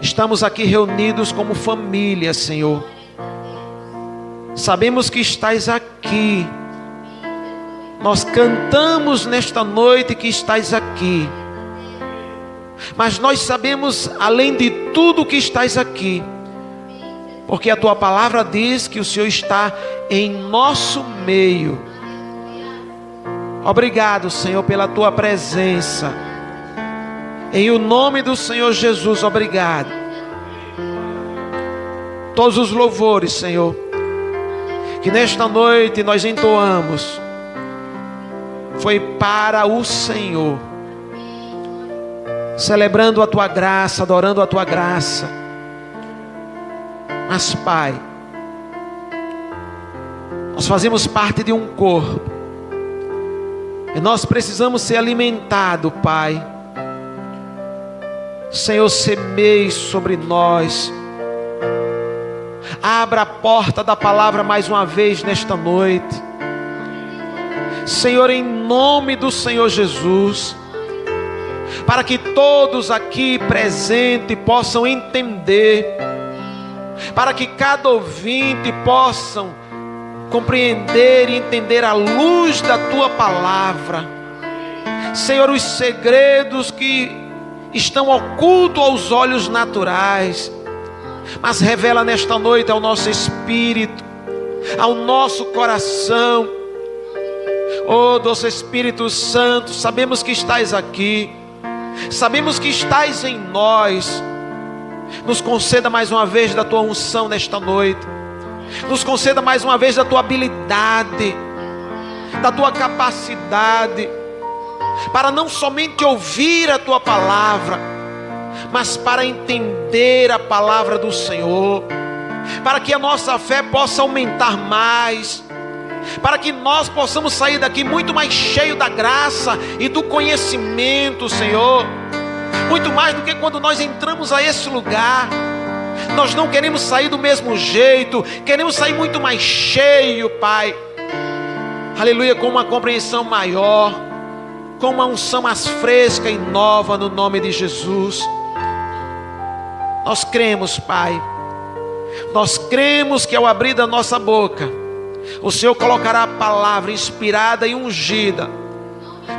Estamos aqui reunidos como família, Senhor. Sabemos que estás aqui. Nós cantamos nesta noite que estás aqui. Mas nós sabemos, além de tudo, que estás aqui, porque a tua palavra diz que o Senhor está em nosso meio. Obrigado, Senhor, pela tua presença. Em o nome do Senhor Jesus, obrigado. Todos os louvores, Senhor, que nesta noite nós entoamos, foi para o Senhor, celebrando a tua graça, adorando a tua graça. Mas, Pai, nós fazemos parte de um corpo, e nós precisamos ser alimentados, Pai. Senhor, semeie sobre nós. Abra a porta da palavra mais uma vez nesta noite. Senhor, em nome do Senhor Jesus, para que todos aqui presentes possam entender, para que cada ouvinte possam compreender e entender à luz da tua palavra, Senhor, os segredos que estão ocultos aos olhos naturais, mas revela nesta noite ao nosso espírito, ao nosso coração. Oh, doce Espírito Santo, sabemos que estás aqui, sabemos que estás em nós. Nos conceda mais uma vez da tua unção nesta noite. Nos conceda mais uma vez da tua habilidade, da tua capacidade, para não somente ouvir a tua palavra, mas para entender a palavra do Senhor, para que a nossa fé possa aumentar mais, para que nós possamos sair daqui muito mais cheio da graça e do conhecimento, Senhor. Muito mais do que quando nós entramos a esse lugar. Nós não queremos sair do mesmo jeito, queremos sair muito mais cheio, Pai. Aleluia, com uma compreensão maior, com uma unção mais fresca e nova, no nome de Jesus. Nós cremos, Pai. Nós cremos que ao abrir da nossa boca, o Senhor colocará a palavra inspirada e ungida,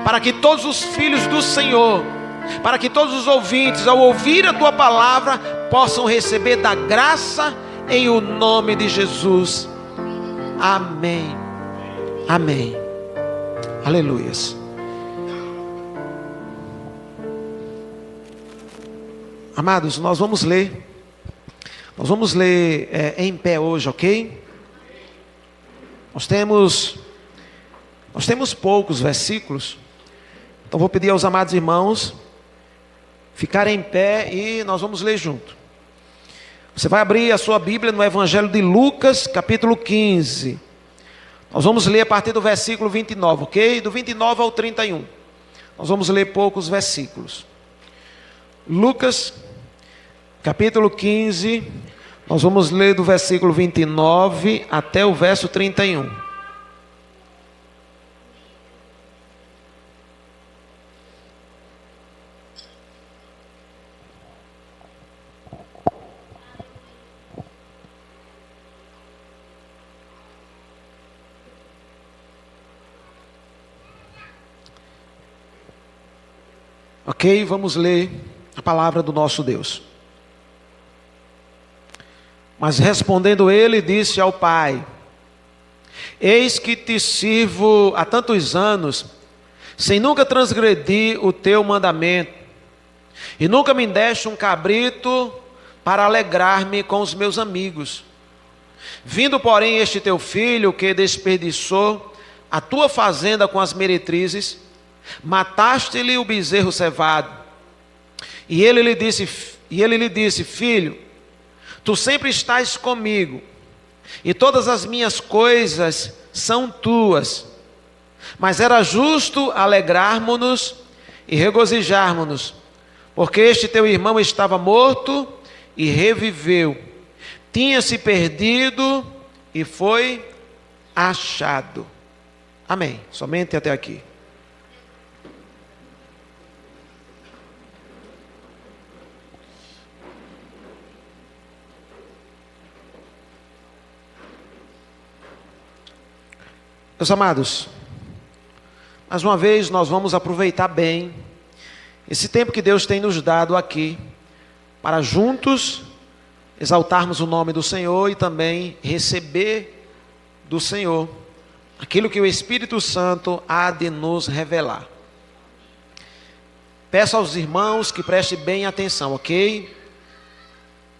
para que todos os filhos do Senhor, para que todos os ouvintes, ao ouvir a tua palavra, possam receber da graça, em o nome de Jesus. Amém. Amém. Aleluias. Amados, nós vamos ler em pé hoje, ok? Nós temos poucos versículos, então vou pedir aos amados irmãos ficarem em pé e nós vamos ler junto. Você vai abrir a sua Bíblia no Evangelho de Lucas, capítulo 15. Nós vamos ler a partir do versículo 29, ok? Do 29 ao 31. Nós vamos ler poucos versículos. Lucas, capítulo 15, nós vamos ler do versículo 29 até o verso 31. Ok, vamos ler a palavra do nosso Deus. Mas respondendo ele, disse ao pai: eis que te sirvo há tantos anos, sem nunca transgredir o teu mandamento, e nunca me deste um cabrito para alegrar-me com os meus amigos. Vindo, porém, este teu filho, que desperdiçou a tua fazenda com as meretrizes, mataste-lhe o bezerro cevado. E ele lhe disse: filho, tu sempre estás comigo, e todas as minhas coisas são tuas. Mas era justo alegrarmos-nos e regozijarmos-nos, porque este teu irmão estava morto e reviveu, tinha-se perdido e foi achado. Amém. Somente até aqui. Meus amados, mais uma vez nós vamos aproveitar bem esse tempo que Deus tem nos dado aqui, para juntos exaltarmos o nome do Senhor e também receber do Senhor aquilo que o Espírito Santo há de nos revelar. Peço aos irmãos que prestem bem atenção, ok?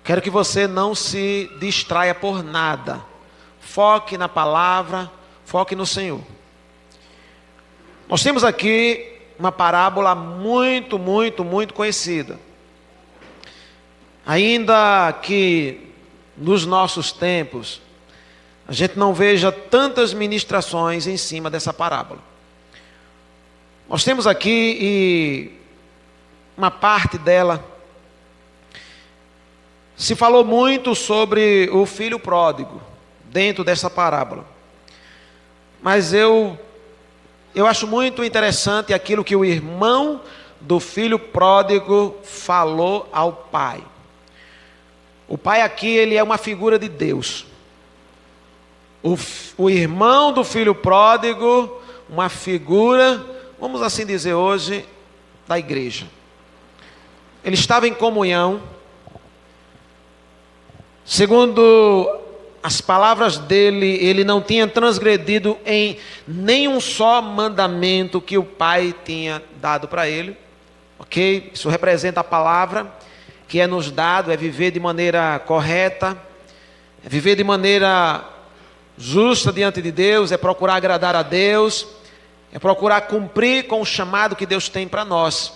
Quero que você não se distraia por nada. Foque na palavra, foque no Senhor. Nós temos aqui uma parábola muito conhecida. Ainda que nos nossos tempos a gente não veja tantas ministrações em cima dessa parábola. Nós temos aqui uma parte dela. Se falou muito sobre o filho pródigo dentro dessa parábola. Mas eu acho muito interessante aquilo que o irmão do filho pródigo falou ao pai. O pai aqui, ele é uma figura de Deus. O irmão do filho pródigo, uma figura, vamos assim dizer hoje, da igreja. Ele estava em comunhão. Segundo as palavras dele, ele não tinha transgredido em nenhum só mandamento que o pai tinha dado para ele. Ok? Isso representa a palavra que é nos dado, é viver de maneira correta, é viver de maneira justa diante de Deus, é procurar agradar a Deus, é procurar cumprir com o chamado que Deus tem para nós.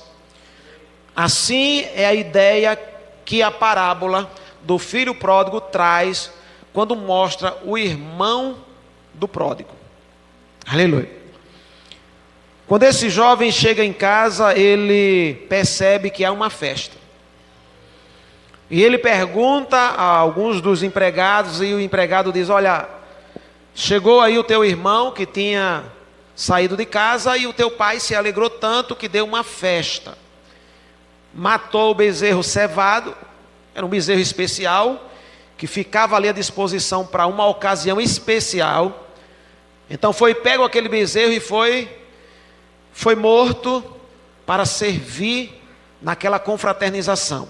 Assim é a ideia que a parábola do filho pródigo traz quando mostra o irmão do pródigo. Aleluia. Quando esse jovem chega em casa, ele percebe que há uma festa. E ele pergunta a alguns dos empregados, e o empregado diz: olha, chegou aí o teu irmão que tinha saído de casa, e o teu pai se alegrou tanto que deu uma festa. Matou o bezerro cevado, era um bezerro especial, que ficava ali à disposição para uma ocasião especial. Então foi pego aquele bezerro e foi morto para servir naquela confraternização.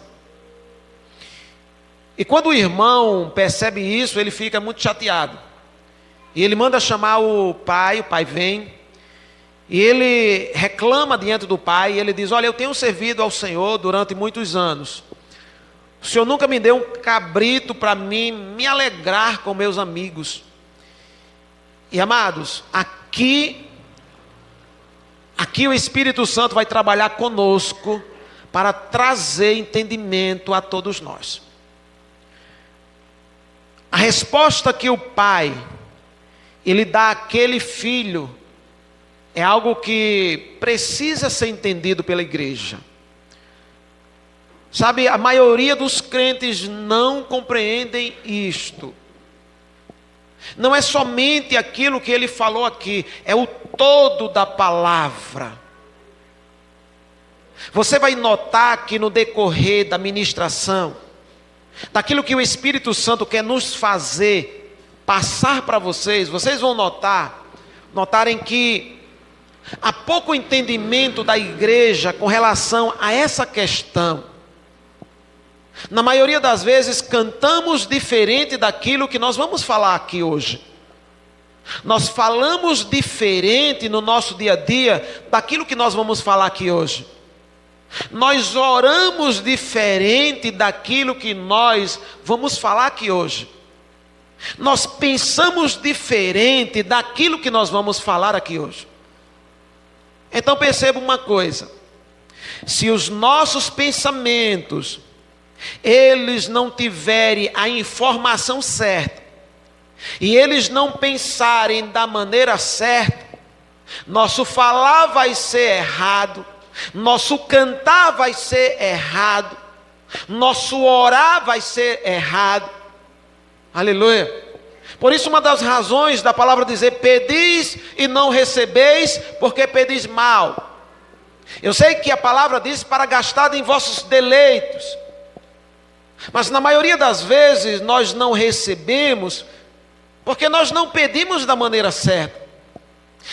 E quando o irmão percebe isso, ele fica muito chateado. E ele manda chamar o pai vem. E ele reclama diante do pai, e ele diz: olha, eu tenho servido ao Senhor durante muitos anos. O Senhor nunca me deu um cabrito para mim me alegrar com meus amigos. E amados, aqui o Espírito Santo vai trabalhar conosco para trazer entendimento a todos nós. A resposta que o pai, ele dá àquele filho, é algo que precisa ser entendido pela igreja. Sabe, a maioria dos crentes não compreendem isto. Não é somente aquilo que ele falou aqui, é o todo da palavra. Você vai notar que no decorrer da ministração, daquilo que o Espírito Santo quer nos fazer passar para vocês, vocês vão notarem que há pouco entendimento da igreja com relação a essa questão. Na maioria das vezes cantamos diferente daquilo que nós vamos falar aqui hoje. Nós falamos diferente no nosso dia a dia daquilo que nós vamos falar aqui hoje. Nós oramos diferente daquilo que nós vamos falar aqui hoje. Nós pensamos diferente daquilo que nós vamos falar aqui hoje. Então perceba uma coisa: se os nossos pensamentos, eles não tiverem a informação certa, e eles não pensarem da maneira certa, nosso falar vai ser errado, nosso cantar vai ser errado, nosso orar vai ser errado. Aleluia. Por isso, uma das razões da palavra dizer: pedis e não recebeis, porque pedis mal. Eu sei que a palavra diz para gastar em vossos deleitos, mas na maioria das vezes nós não recebemos porque nós não pedimos da maneira certa.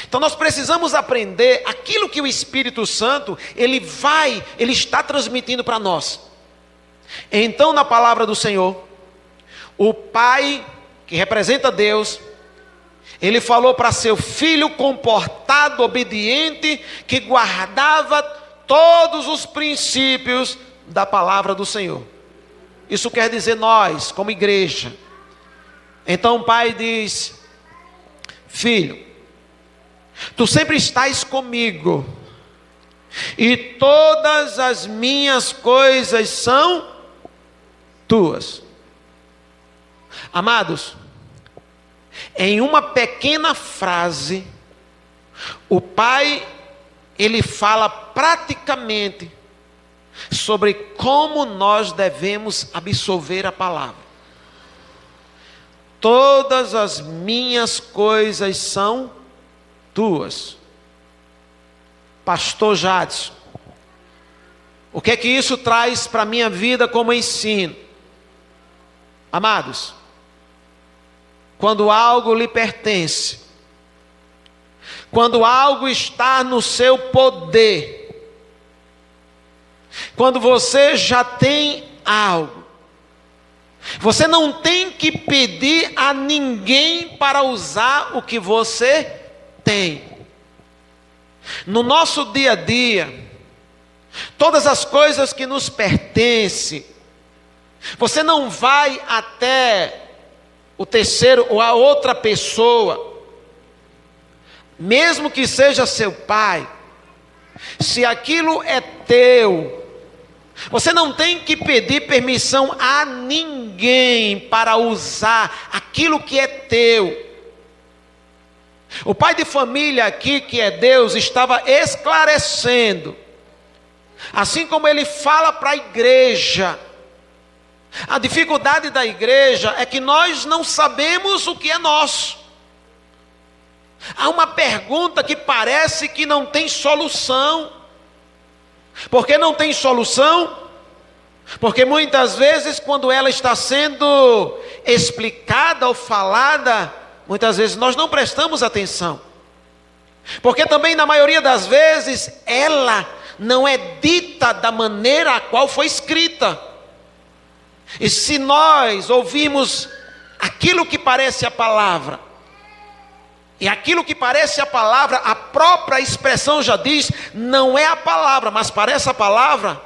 Então nós precisamos aprender aquilo que o Espírito Santo, ele está transmitindo para nós. Então, na palavra do Senhor, o Pai, que representa Deus, ele falou para seu filho comportado, obediente, que guardava todos os princípios da palavra do Senhor. Isso quer dizer nós, como igreja. Então o Pai diz: filho, tu sempre estás comigo, e todas as minhas coisas são tuas. Amados, em uma pequena frase, o Pai, ele fala praticamente sobre como nós devemos absorver a palavra. Todas as minhas coisas são tuas. Pastor Jadson, o que é que isso traz para a minha vida como ensino? Amados, quando algo lhe pertence, quando algo está no seu poder, quando você já tem algo, você não tem que pedir a ninguém para usar o que você tem. No nosso dia a dia, todas as coisas que nos pertencem, você não vai até o terceiro ou a outra pessoa, mesmo que seja seu pai, se aquilo é teu, você não tem que pedir permissão a ninguém para usar aquilo que é teu. O pai de família aqui, que é Deus, estava esclarecendo, assim como ele fala para a igreja. A dificuldade da igreja é que nós não sabemos o que é nosso. Há uma pergunta que parece que não tem solução. Por que não tem solução? Porque muitas vezes, quando ela está sendo explicada ou falada, muitas vezes nós não prestamos atenção. Porque também, na maioria das vezes, ela não é dita da maneira a qual foi escrita. E se nós ouvirmos aquilo que parece a palavra, e aquilo que parece a palavra, a própria expressão já diz, não é a palavra, mas parece a palavra,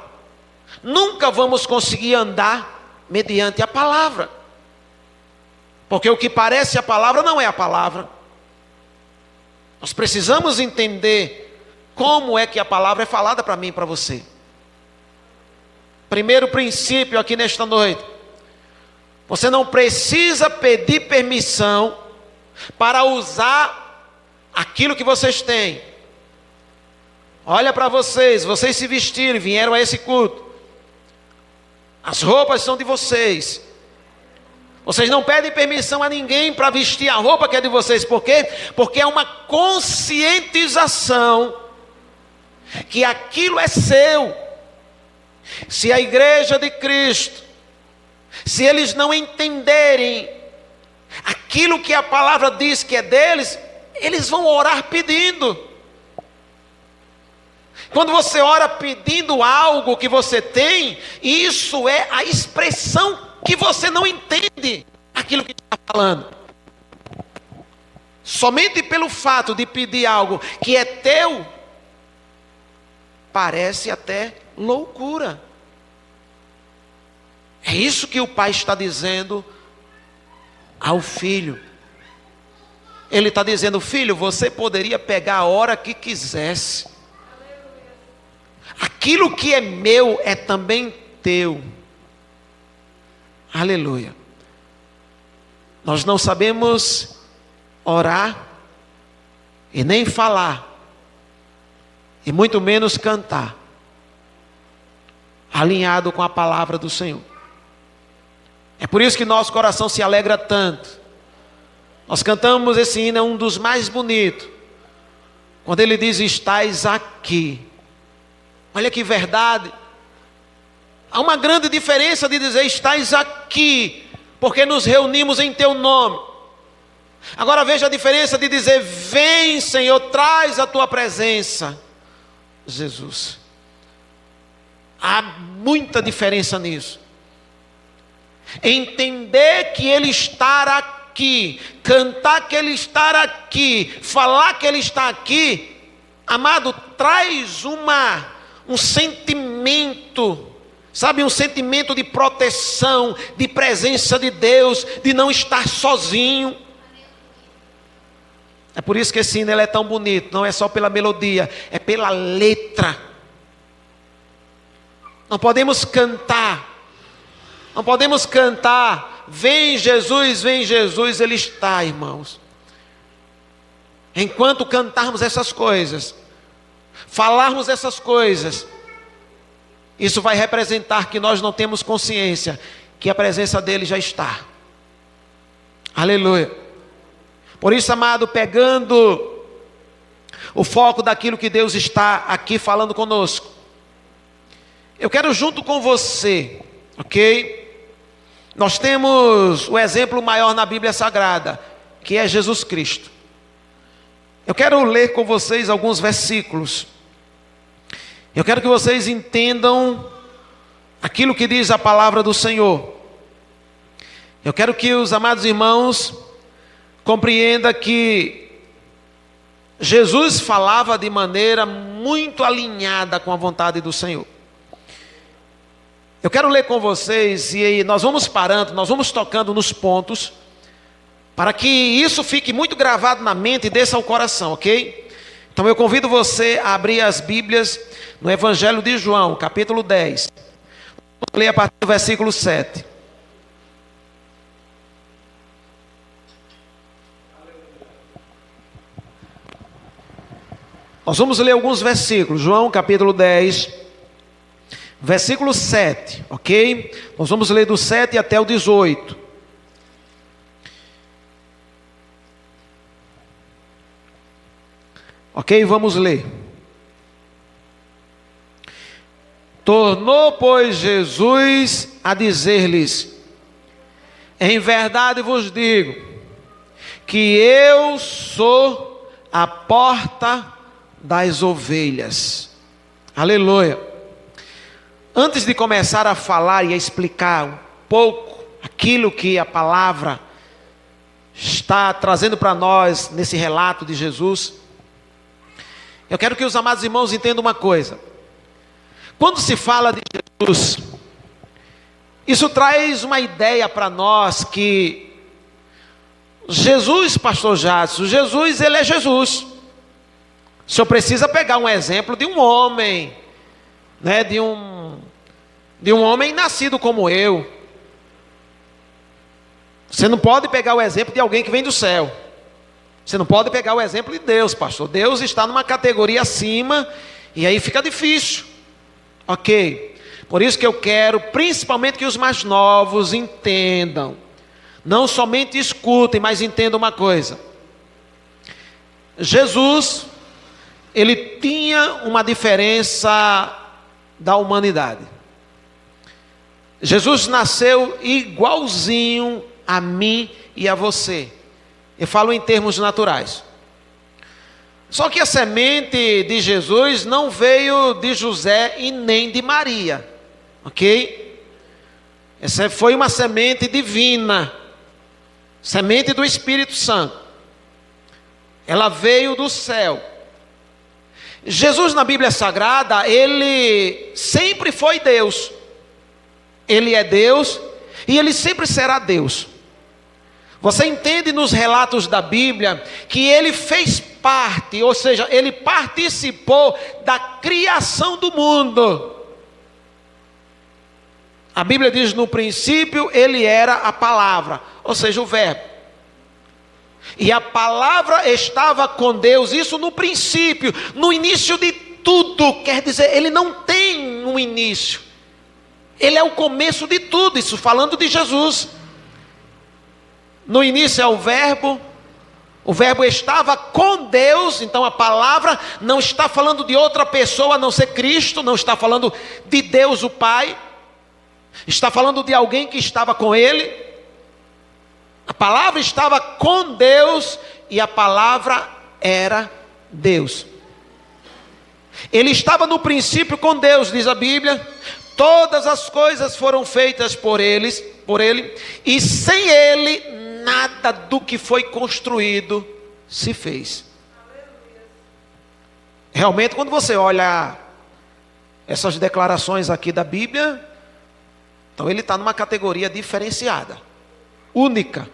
nunca vamos conseguir andar mediante a palavra. Porque o que parece a palavra não é a palavra. Nós precisamos entender como é que a palavra é falada para mim e para você. Primeiro princípio aqui nesta noite: você não precisa pedir permissão para usar aquilo que vocês têm. Olha para vocês se vestiram, vieram a esse culto. As roupas são de vocês. Vocês não pedem permissão a ninguém para vestir a roupa que é de vocês. Por quê? Porque é uma conscientização que aquilo é seu. Se a igreja de Cristo, se eles não entenderem aquilo que a palavra diz que é deles, eles vão orar pedindo. Quando você ora pedindo algo que você tem, isso é a expressão que você não entende aquilo que está falando. Somente pelo fato de pedir algo que é teu, parece até loucura. É isso que o pai está dizendo ao filho. Ele está dizendo: filho, você poderia pegar a hora que quisesse. Aquilo que é meu é também teu. Aleluia. Nós não sabemos orar e nem falar, e muito menos cantar alinhado com a palavra do Senhor. É por isso que nosso coração se alegra tanto. Nós cantamos esse hino, é um dos mais bonitos, quando ele diz: estais aqui. Olha que verdade. Há uma grande diferença de dizer estais aqui, porque nos reunimos em teu nome. Agora veja a diferença de dizer: vem, Senhor, traz a tua presença, Jesus. Há muita diferença nisso. Entender que Ele está aqui, cantar que Ele está aqui, falar que Ele está aqui, amado, traz um sentimento, sabe, um sentimento de proteção, de presença de Deus, de não estar sozinho. É por isso que esse hino ele é tão bonito, não é só pela melodia, é pela letra. Não podemos cantar, vem Jesus, Ele está, irmãos. Enquanto cantarmos essas coisas, falarmos essas coisas, isso vai representar que nós não temos consciência que a presença dele já está. Aleluia. Por isso, amado, pegando o foco daquilo que Deus está aqui falando conosco, eu quero junto com você, ok? Nós temos o exemplo maior na Bíblia Sagrada, que é Jesus Cristo. Eu quero ler com vocês alguns versículos. Eu quero que vocês entendam aquilo que diz a palavra do Senhor. Eu quero que os amados irmãos compreendam que Jesus falava de maneira muito alinhada com a vontade do Senhor. Eu quero ler com vocês e aí nós vamos parando, nós vamos tocando nos pontos, para que isso fique muito gravado na mente e desça ao coração, ok? Então eu convido você a abrir as Bíblias no Evangelho de João, capítulo 10. Vou ler a partir do versículo 7. Nós vamos ler alguns versículos, João capítulo 10, versículo 7, ok? Nós vamos ler do 7 até o 18. Ok, vamos ler. Tornou, pois, Jesus a dizer-lhes: em verdade vos digo, que eu sou a porta das ovelhas. Aleluia. Antes de começar a falar e a explicar um pouco aquilo que a palavra está trazendo para nós nesse relato de Jesus, eu quero que os amados irmãos entendam uma coisa. Quando se fala de Jesus, isso traz uma ideia para nós que Jesus, pastor Jadson, Jesus, ele é Jesus. O senhor precisa pegar um exemplo de um homem, né, de um homem nascido como eu. Você não pode pegar o exemplo de alguém que vem do céu. Você não pode pegar o exemplo de Deus, pastor. Deus está numa categoria acima e aí fica difícil. Ok? Por isso que eu quero, principalmente, que os mais novos entendam. Não somente escutem, mas entendam uma coisa. Jesus, ele tinha uma diferença da humanidade. Jesus nasceu igualzinho a mim e a você. Eu falo em termos naturais. Só que a semente de Jesus não veio de José e nem de Maria. Ok? Essa foi uma semente divina. Semente do Espírito Santo. Ela veio do céu. Jesus na Bíblia Sagrada, ele sempre foi Deus. Ele é Deus e ele sempre será Deus. Você entende nos relatos da Bíblia que ele fez parte, ou seja, ele participou da criação do mundo. A Bíblia diz: no princípio ele era a palavra, ou seja, o verbo. E a palavra estava com Deus, isso no princípio, no início de tudo. Quer dizer, ele não tem um início. Ele é o começo de tudo, isso falando de Jesus. No início é o verbo estava com Deus, então a palavra não está falando de outra pessoa a não ser Cristo, não está falando de Deus o Pai, está falando de alguém que estava com Ele. A palavra estava com Deus e a palavra era Deus. Ele estava no princípio com Deus, diz a Bíblia. Todas as coisas foram feitas por ele, e sem ele nada do que foi construído se fez. Realmente, quando você olha essas declarações aqui da Bíblia, então ele está numa categoria diferenciada, única,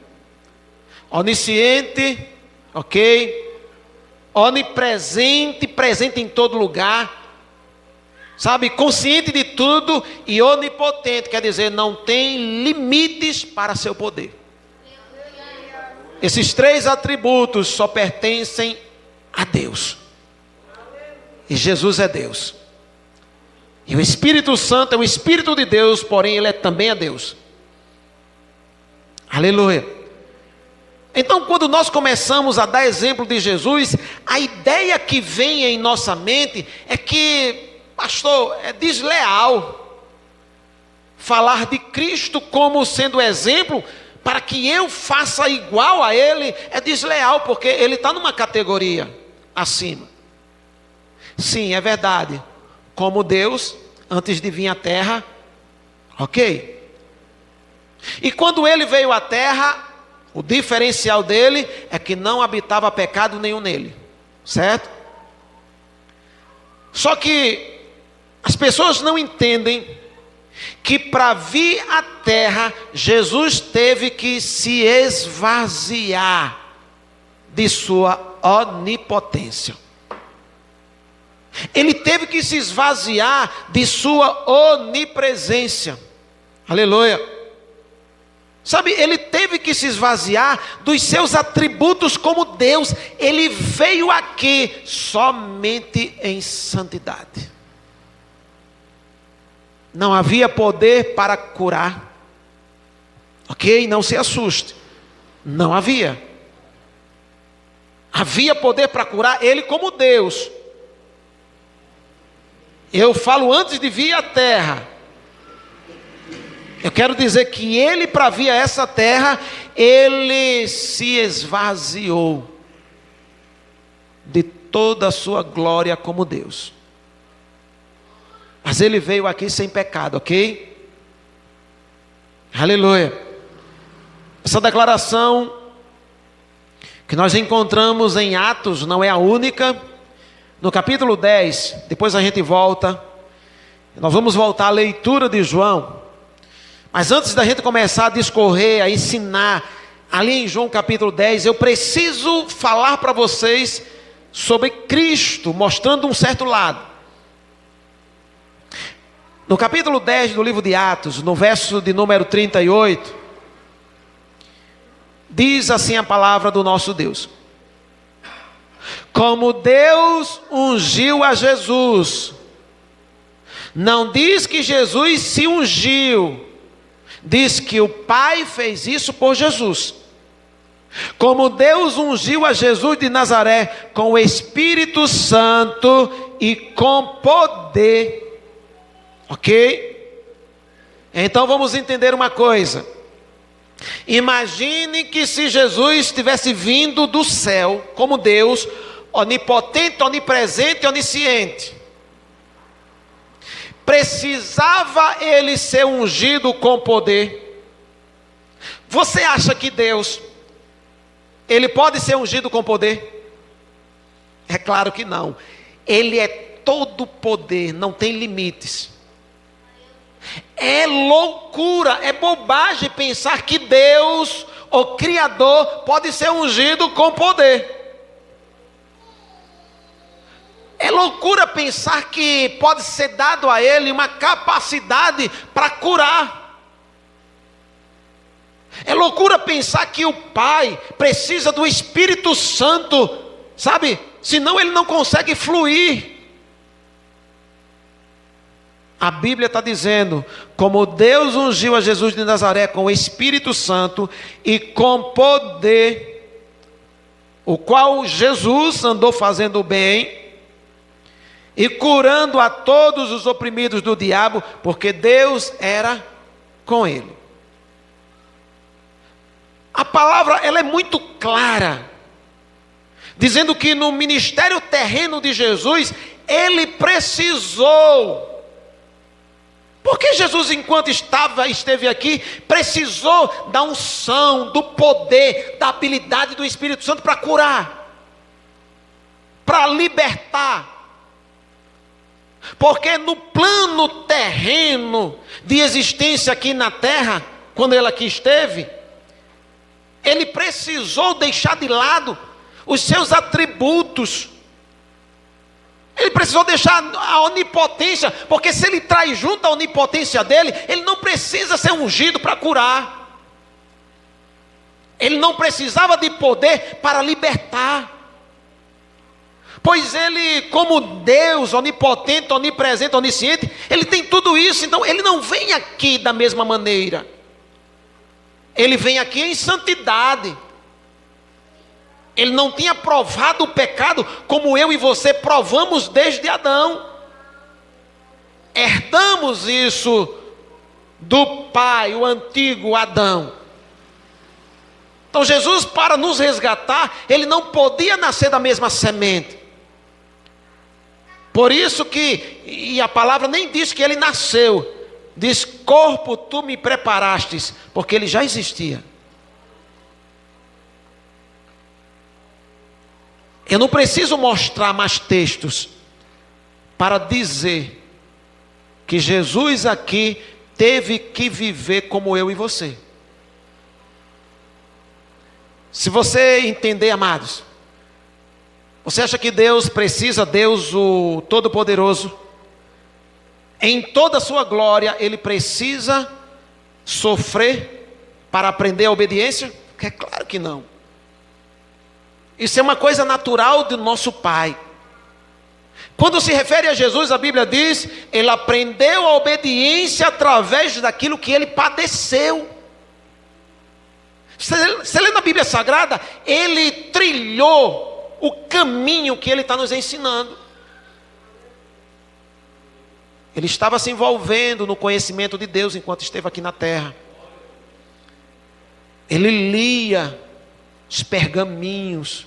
onisciente, ok? Onipresente, presente em todo lugar, sabe, consciente de tudo e onipotente, quer dizer, não tem limites para seu poder. Esses três atributos só pertencem a Deus. E Jesus é Deus. E o Espírito Santo é o Espírito de Deus, porém ele é também a Deus. Aleluia. Então, quando nós começamos a dar exemplo de Jesus, a ideia que vem em nossa mente é que, pastor, é desleal falar de Cristo como sendo exemplo para que eu faça igual a Ele. É desleal porque Ele está numa categoria acima. Sim, é verdade. Como Deus, antes de vir à terra, ok? E quando Ele veio à terra, o diferencial dele é que não habitava pecado nenhum nele, certo? Só que as pessoas não entendem que para vir à terra, Jesus teve que se esvaziar de sua onipotência. Ele teve que se esvaziar de sua onipresença. Aleluia. Sabe, ele teve que se esvaziar dos seus atributos como Deus. Ele veio aqui somente em santidade. Não havia poder para curar. Ok? Não se assuste. Não havia. Havia poder para curar ele como Deus. Eu falo antes de vir à terra. Eu quero dizer que ele, para vir a essa terra, ele se esvaziou de toda a sua glória como Deus. Mas ele veio aqui sem pecado, ok? Aleluia. Essa declaração que nós encontramos em Atos não é a única. No capítulo 10, depois a gente volta. Nós vamos voltar à leitura de João. Mas antes da gente começar a discorrer, a ensinar, ali em João capítulo 10, eu preciso falar para vocês sobre Cristo, mostrando um certo lado. No capítulo 10 do livro de Atos, no verso de número 38, diz assim a palavra do nosso Deus: como Deus ungiu a Jesus, não diz que Jesus se ungiu, diz que o Pai fez isso por Jesus. Como Deus ungiu a Jesus de Nazaré com o Espírito Santo e com poder. Ok? Então vamos entender uma coisa. Imagine que se Jesus tivesse vindo do céu como Deus, onipotente, onipresente, onisciente, precisava ele ser ungido com poder? Você acha que Deus, ele pode ser ungido com poder? É claro que não. Ele é todo poder, não tem limites. É loucura, é bobagem pensar que Deus, o Criador, pode ser ungido com poder. É loucura pensar que pode ser dado a ele uma capacidade para curar. É loucura pensar que o Pai precisa do Espírito Santo, sabe? Senão ele não consegue fluir. A Bíblia está dizendo, como Deus ungiu a Jesus de Nazaré com o Espírito Santo e com poder, o qual Jesus andou fazendo bem e curando a todos os oprimidos do diabo, porque Deus era com ele. A palavra ela é muito clara, dizendo que no ministério terreno de Jesus, ele precisou. Porque Jesus, enquanto esteve aqui, precisou da unção, do poder, da habilidade do Espírito Santo para curar, para libertar. Porque no plano terreno de existência aqui na terra, quando ele aqui esteve, ele precisou deixar de lado os seus atributos. Ele precisou deixar a onipotência, porque se ele traz junto a onipotência dele, ele não precisa ser ungido para curar. Ele não precisava de poder para libertar. Pois ele, como Deus, onipotente, onipresente, onisciente, ele tem tudo isso, então ele não vem aqui da mesma maneira. Ele vem aqui em santidade. Ele não tinha provado o pecado como eu e você provamos desde Adão. Herdamos isso do pai, o antigo Adão. Então Jesus, para nos resgatar, ele não podia nascer da mesma semente. Por isso que, e a palavra nem diz que ele nasceu, diz: corpo tu me preparastes, porque ele já existia. Eu não preciso mostrar mais textos para dizer que Jesus aqui teve que viver como eu e você. Se você entender, amados, você acha que Deus precisa, Deus o Todo-Poderoso, em toda a sua glória, ele precisa sofrer para aprender a obediência? É claro que não. Isso é uma coisa natural do nosso Pai. Quando se refere a Jesus, a Bíblia diz: ele aprendeu a obediência através daquilo que ele padeceu. Você lê na Bíblia Sagrada, ele trilhou o caminho que ele está nos ensinando. Ele estava se envolvendo no conhecimento de Deus enquanto esteve aqui na terra. Ele lia os pergaminhos,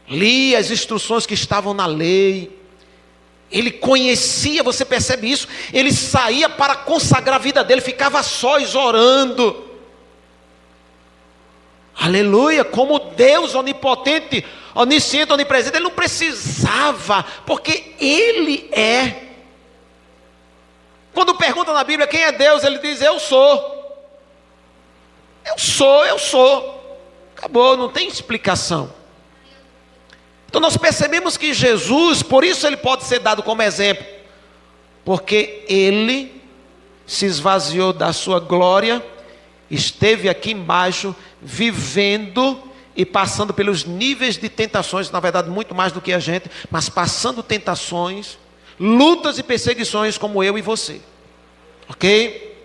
lia as instruções que estavam na lei. Ele conhecia, você percebe isso? Ele saía para consagrar a vida dele, ficava sós orando. Aleluia, como Deus onipotente, onisciente, onipresente, ele não precisava, porque ele é. Quando pergunta na Bíblia quem é Deus, ele diz: eu sou. Eu sou, eu sou. Acabou, não tem explicação. Então nós percebemos que Jesus, por isso ele pode ser dado como exemplo, porque ele se esvaziou da sua glória, esteve aqui embaixo, vivendo e passando pelos níveis de tentações, na verdade muito mais do que a gente, mas passando tentações, lutas e perseguições como eu e você, ok?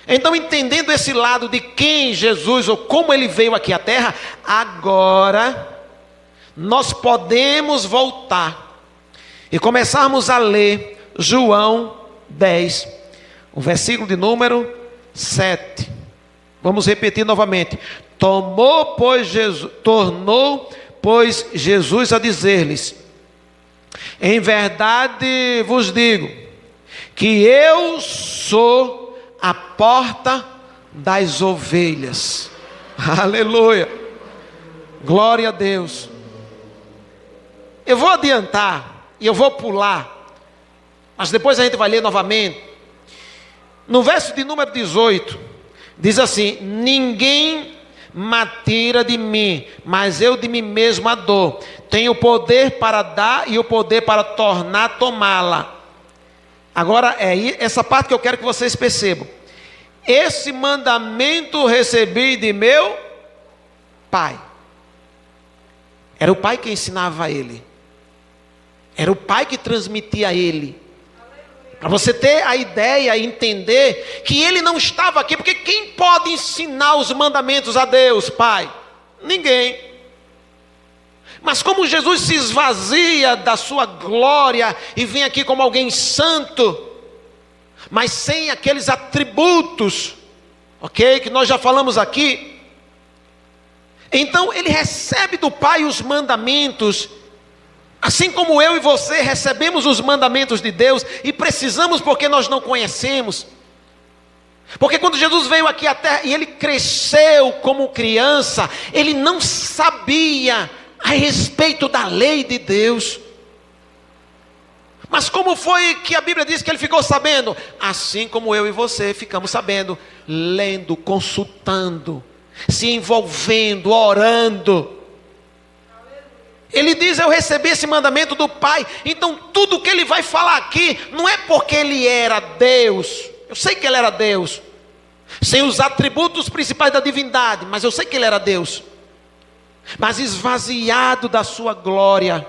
Então, entendendo esse lado de quem Jesus, ou como ele veio aqui à terra, agora nós podemos voltar e começarmos a ler João 10, o versículo de número 7. Vamos repetir novamente. Tornou, pois, Jesus a dizer-lhes: em verdade vos digo, que eu sou a porta das ovelhas. Aleluia, glória a Deus. Eu vou adiantar e eu vou pular, mas depois a gente vai ler novamente. No verso de número 18, diz assim: ninguém me tira de mim, mas eu de mim mesmo a dou. Tenho o poder para dar e o poder para tornar tomá-la. Agora é essa parte que eu quero que vocês percebam. Esse mandamento recebi de meu Pai. Era o Pai que ensinava a ele. Era o Pai que transmitia a ele. Para você ter a ideia e entender que ele não estava aqui, porque quem pode ensinar os mandamentos a Deus, Pai? Ninguém. Mas como Jesus se esvazia da sua glória e vem aqui como alguém santo, mas sem aqueles atributos ok? Que nós já falamos aqui. Então ele recebe do Pai os mandamentos, assim como eu e você recebemos os mandamentos de Deus e precisamos, porque nós não conhecemos. Porque quando Jesus veio aqui à terra e ele cresceu como criança, ele não sabia a respeito da lei de Deus. Mas como foi que a Bíblia diz que ele ficou sabendo? Assim como eu e você ficamos sabendo, lendo, consultando, se envolvendo, orando. Ele diz: eu recebi esse mandamento do Pai. Então tudo que ele vai falar aqui, não é porque ele era Deus. Eu sei que ele era Deus, sem os atributos principais da divindade, mas eu sei que ele era Deus. Mas esvaziado da sua glória.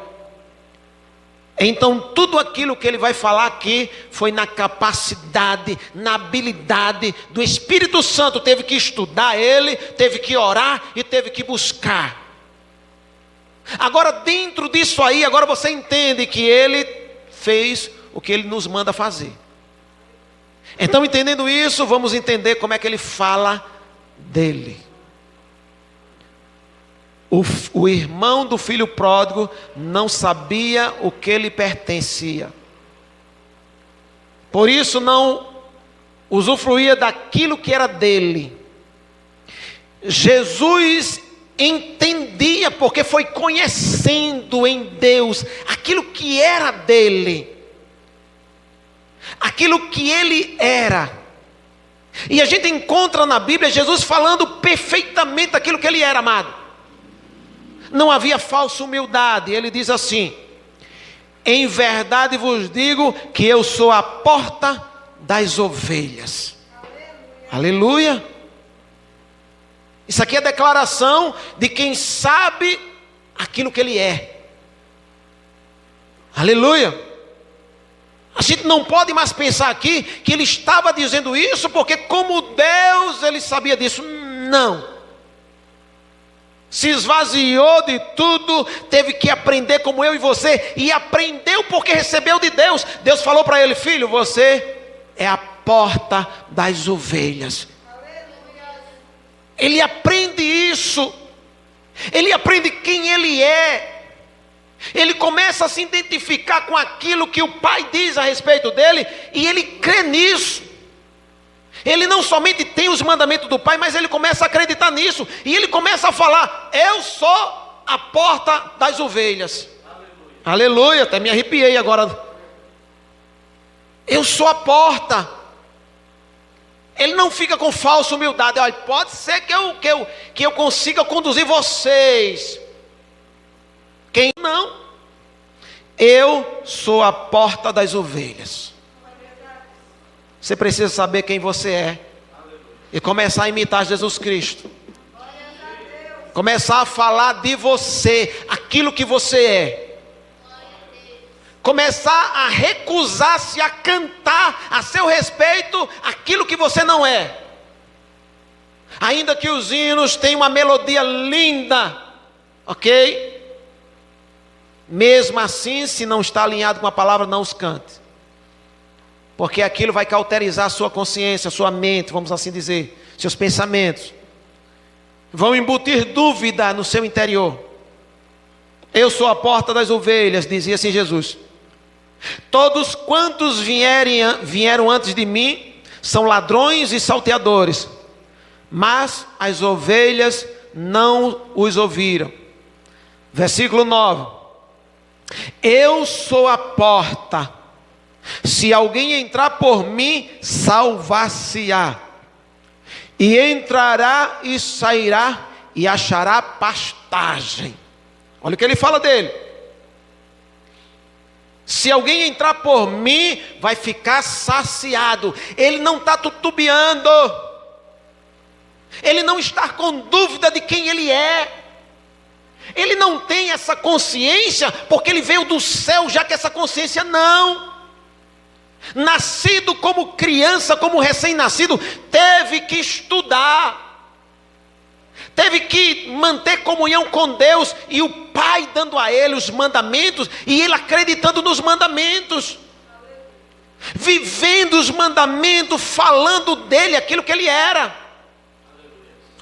Então tudo aquilo que ele vai falar aqui foi na capacidade, na habilidade do Espírito Santo. Teve que estudar ele, teve que orar e teve que buscar. Agora dentro disso aí, agora você entende que ele fez o que ele nos manda fazer. Então entendendo isso, vamos entender como é que ele fala dele. O irmão do filho pródigo não sabia o que lhe pertencia. Por isso não usufruía daquilo que era dele. Jesus entendia, porque foi conhecendo em Deus aquilo que era dele, aquilo que ele era. E a gente encontra na Bíblia Jesus falando perfeitamente aquilo que ele era, amado. Não havia falsa humildade. Ele diz assim: em verdade vos digo que eu sou a porta das ovelhas. Aleluia. Aleluia. Isso aqui é a declaração de quem sabe aquilo que ele é. Aleluia. A gente não pode mais pensar aqui que ele estava dizendo isso porque como Deus ele sabia disso. Não. Se esvaziou de tudo, teve que aprender como eu e você, e aprendeu porque recebeu de Deus. Deus falou para ele: filho, você é a porta das ovelhas. Ele aprende isso, ele aprende quem ele é, ele começa a se identificar com aquilo que o Pai diz a respeito dele, e ele crê nisso. Ele não somente tem os mandamentos do Pai, mas ele começa a acreditar nisso. E ele começa a falar: eu sou a porta das ovelhas. Aleluia. Aleluia, até me arrepiei agora. Eu sou a porta. Ele não fica com falsa humildade. Olha, pode ser que eu consiga conduzir vocês. Quem não? Eu sou a porta das ovelhas. Você precisa saber quem você é e começar a imitar Jesus Cristo. Começar a falar de você, aquilo que você é. Começar a recusar-se a cantar a seu respeito aquilo que você não é. Ainda que os hinos tenham uma melodia linda, ok? Mesmo assim, se não está alinhado com a palavra, não os cante. Porque aquilo vai cauterizar a sua consciência, a sua mente, vamos assim dizer, seus pensamentos. Vão embutir dúvida no seu interior. Eu sou a porta das ovelhas, dizia assim Jesus. Todos quantos vieram antes de mim são ladrões e salteadores, mas as ovelhas não os ouviram. Versículo 9. Eu sou a porta. Se alguém entrar por mim, salvar-se-á. E entrará e sairá e achará pastagem. Olha o que ele fala dele. Se alguém entrar por mim, vai ficar saciado. Ele não está titubeando. Ele não está com dúvida de quem ele é. Ele não tem essa consciência porque ele veio do céu já que essa consciência não. Nascido como criança, como recém-nascido, teve que estudar, teve que manter comunhão com Deus, e o Pai dando a ele os mandamentos, e ele acreditando nos mandamentos, vivendo os mandamentos, falando dele aquilo que ele era.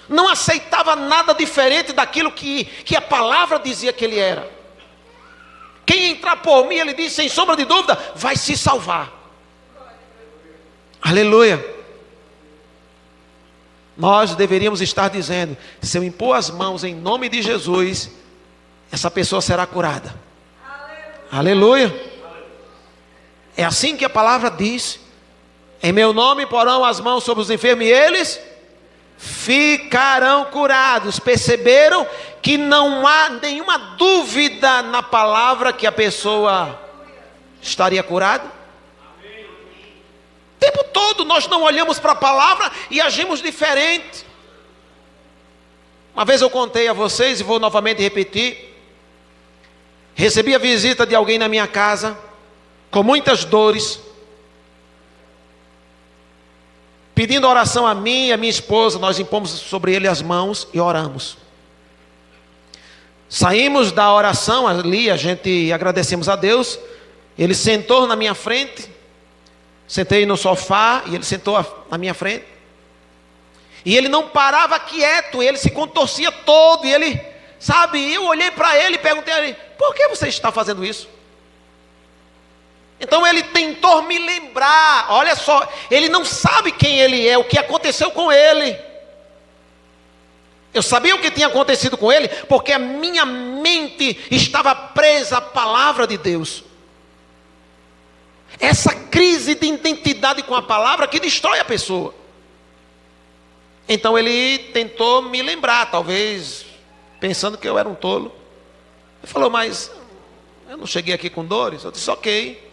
não aceitava nada diferente daquilo que a palavra dizia que ele era. Quem entrar por mim, ele disse, sem sombra de dúvida, vai se salvar. Aleluia. Nós deveríamos estar dizendo, se eu impor as mãos em nome de Jesus, essa pessoa será curada. Aleluia. É assim que a palavra diz. Em meu nome porão as mãos sobre os enfermos e eles ficarão curados. Perceberam que não há nenhuma dúvida na palavra que a pessoa estaria curada? O tempo todo nós não olhamos para a palavra e agimos diferente. Uma vez eu contei a vocês e vou novamente repetir. Recebi a visita de alguém na minha casa, com muitas dores, pedindo oração a mim e a minha esposa. Nós impomos sobre ele as mãos e oramos. Saímos da oração ali, a gente agradecemos a Deus. Ele sentou na minha frente, sentei no sofá e ele sentou na minha frente. E ele não parava quieto, ele se contorcia todo, e ele, sabe, eu olhei para ele e perguntei a ele, por que você está fazendo isso? Então ele tentou me lembrar, olha só, ele não sabe quem ele é, o que aconteceu com ele. Eu sabia o que tinha acontecido com ele, porque a minha mente estava presa à palavra de Deus. Essa crise de identidade com a palavra que destrói a pessoa. Então ele tentou me lembrar, talvez pensando que eu era um tolo. Ele falou, mas eu não cheguei aqui com dores. Eu disse, ok,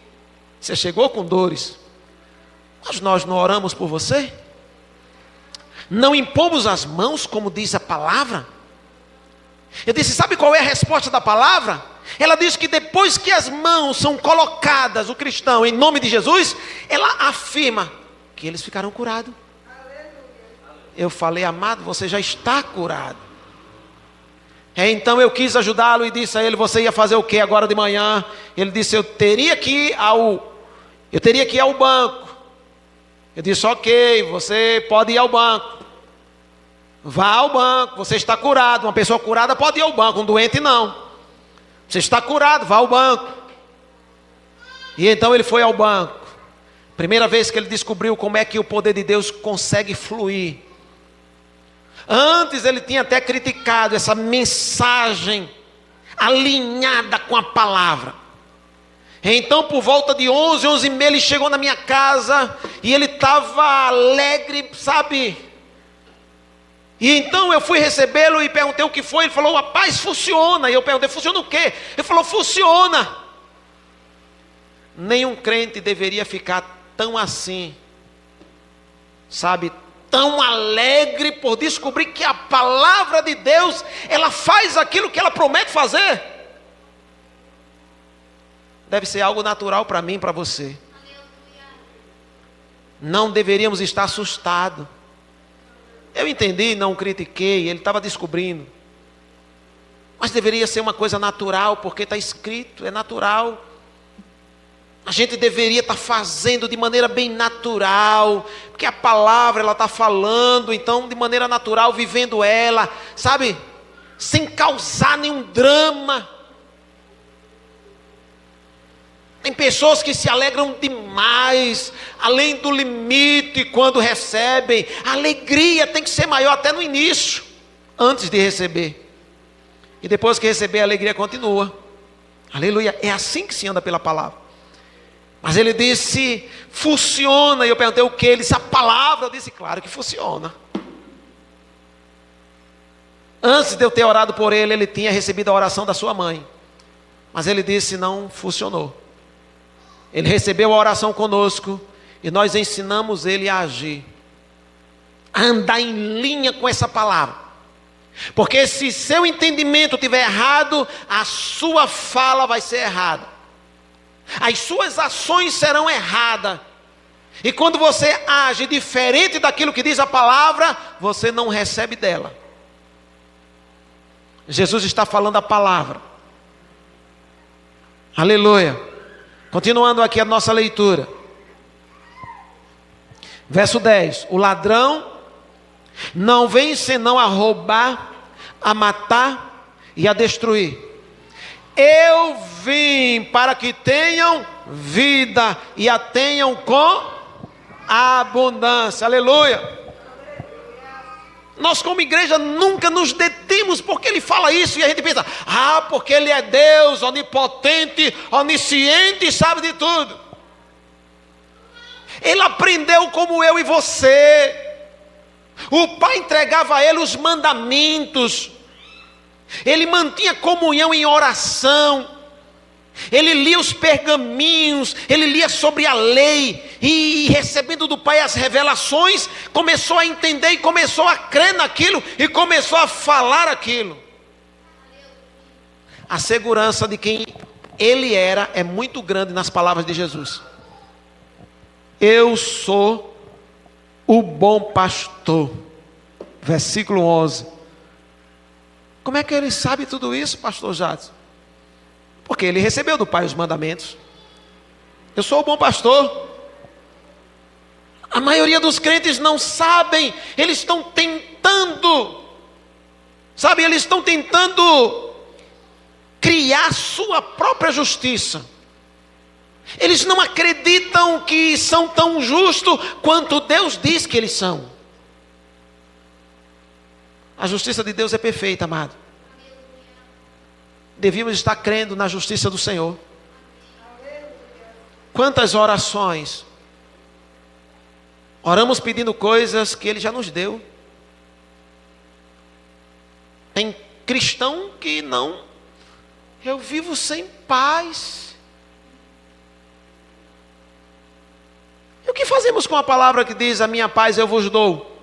você chegou com dores, mas nós não oramos por você? Não impomos as mãos, como diz a palavra? Eu disse, sabe qual é a resposta da palavra? Ela diz que depois que as mãos são colocadas, o cristão, em nome de Jesus, ela afirma que eles ficarão curados. Eu falei, amado, você já está curado. Então eu quis ajudá-lo e disse a ele, você ia fazer o que agora de manhã? Ele disse, eu teria que ir ao banco. Eu disse, ok, você pode ir ao banco. Vá ao banco, você está curado. Uma pessoa curada pode ir ao banco, um doente não. Você está curado, vá ao banco. E então ele foi ao banco. Primeira vez que ele descobriu como é que o poder de Deus consegue fluir. Antes ele tinha até criticado essa mensagem alinhada com a palavra. Então por volta de 11h30 ele chegou na minha casa e ele estava alegre, sabe? E então eu fui recebê-lo e perguntei o que foi. Ele falou, rapaz, funciona. E eu perguntei, funciona o quê? Ele falou, funciona. Nenhum crente deveria ficar tão assim, sabe, tão alegre por descobrir que a palavra de Deus, ela faz aquilo que ela promete fazer. Deve ser algo natural para mim, para você. Não deveríamos estar assustados. Eu entendi, não critiquei, ele estava descobrindo. Mas deveria ser uma coisa natural, porque está escrito, é natural. A gente deveria estar fazendo de maneira bem natural, porque a palavra ela está falando, então de maneira natural, vivendo ela, sabe, sem causar nenhum drama. Tem pessoas que se alegram demais, além do limite quando recebem. A alegria tem que ser maior até no início, antes de receber. E depois que receber, a alegria continua. Aleluia, é assim que se anda pela palavra. Mas ele disse, funciona. E eu perguntei o que? Ele disse, a palavra. Eu disse, claro que funciona. Antes de eu ter orado por ele, ele tinha recebido a oração da sua mãe. Mas ele disse, não funcionou. Ele recebeu a oração conosco e nós ensinamos ele a agir, a andar em linha com essa palavra. Porque se seu entendimento estiver errado, a sua fala vai ser errada. As suas ações serão erradas. E quando você age diferente daquilo que diz a palavra, você não recebe dela. Jesus está falando a palavra. Aleluia. Continuando aqui a nossa leitura. Verso 10. O ladrão Não vem senão a roubar, a matar e a destruir. Eu vim para que tenham vida e a tenham com abundância. Aleluia. Nós como igreja nunca nos detemos porque ele fala isso e a gente pensa, porque ele é Deus, onipotente, onisciente, sabe de tudo. Ele aprendeu como eu e você. O Pai entregava a ele os mandamentos. Ele mantinha comunhão em oração. Ele lia os pergaminhos, ele lia sobre a lei, e recebendo do Pai as revelações, começou a entender e começou a crer naquilo, e começou a falar aquilo. A segurança de quem ele era é muito grande nas palavras de Jesus. Eu sou o bom pastor. Versículo 11. Como é que ele sabe tudo isso, pastor Jadson? Porque ele recebeu do Pai os mandamentos. Eu sou o bom pastor. A maioria dos crentes não sabem. Eles estão tentando, sabe, eles estão tentando criar sua própria justiça. Eles não acreditam que são tão justos quanto Deus diz que eles são. A justiça de Deus é perfeita, amado. Devíamos estar crendo na justiça do Senhor. Quantas orações oramos pedindo coisas que Ele já nos deu. Tem cristão que não. Eu vivo sem paz. E o que fazemos com a palavra que diz: a minha paz eu vos dou?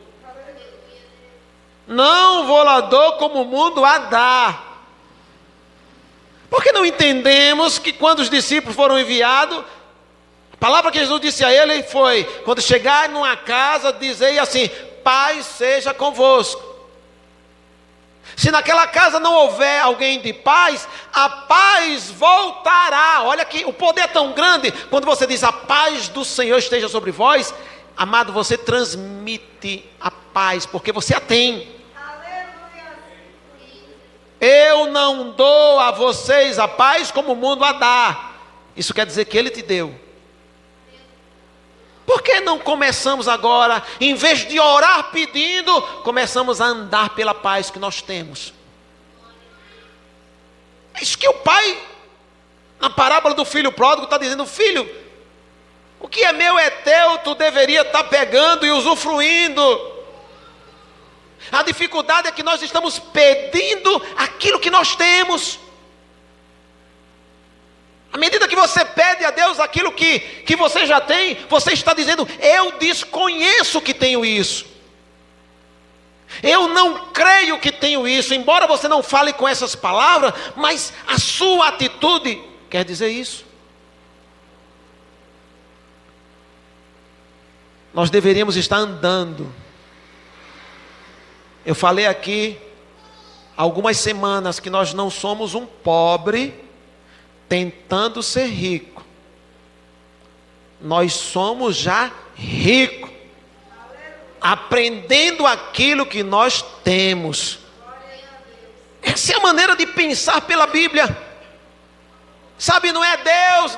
Não vou lá dou como o mundo a dá. Porque não entendemos que quando os discípulos foram enviados, a palavra que Jesus disse a ele foi: quando chegar numa casa, dizei assim, paz seja convosco. Se naquela casa não houver alguém de paz, a paz voltará. Olha que o poder é tão grande, quando você diz a paz do Senhor esteja sobre vós, amado, você transmite a paz, porque você a tem. Eu não dou a vocês a paz como o mundo a dá. Isso quer dizer que Ele te deu. Por que não começamos agora, em vez de orar pedindo, começamos a andar pela paz que nós temos? É isso que o pai, na parábola do filho pródigo, está dizendo: filho, o que é meu é teu, tu deveria estar pegando e usufruindo. A dificuldade é que nós estamos pedindo aquilo que nós temos. À medida que você pede a Deus aquilo que você já tem, você está dizendo: eu desconheço que tenho isso. Eu não creio que tenho isso. Embora você não fale com essas palavras, mas a sua atitude quer dizer isso. Nós deveríamos estar andando. Eu falei aqui algumas semanas que nós não somos um pobre tentando ser rico. Nós somos já rico, aprendendo aquilo que nós temos. Essa é a maneira de pensar pela Bíblia. Sabe, não é Deus,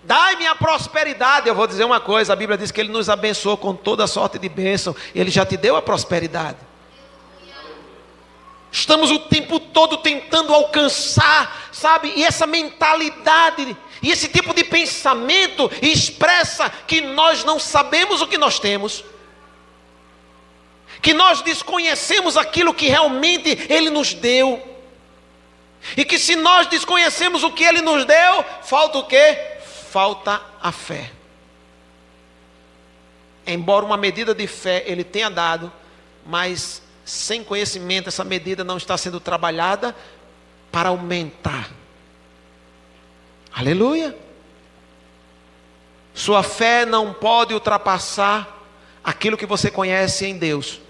dai-me a prosperidade. Eu vou dizer uma coisa, a Bíblia diz que Ele nos abençoou com toda sorte de bênção. Ele já te deu a prosperidade. Estamos o tempo todo tentando alcançar, sabe? E essa mentalidade, e esse tipo de pensamento expressa que nós não sabemos o que nós temos. Que nós desconhecemos aquilo que realmente Ele nos deu. E que se nós desconhecemos o que Ele nos deu, falta o quê? Falta a fé. Embora uma medida de fé Ele tenha dado, mas sem conhecimento essa medida não está sendo trabalhada para aumentar. Aleluia. Sua fé não pode ultrapassar aquilo que você conhece em Deus.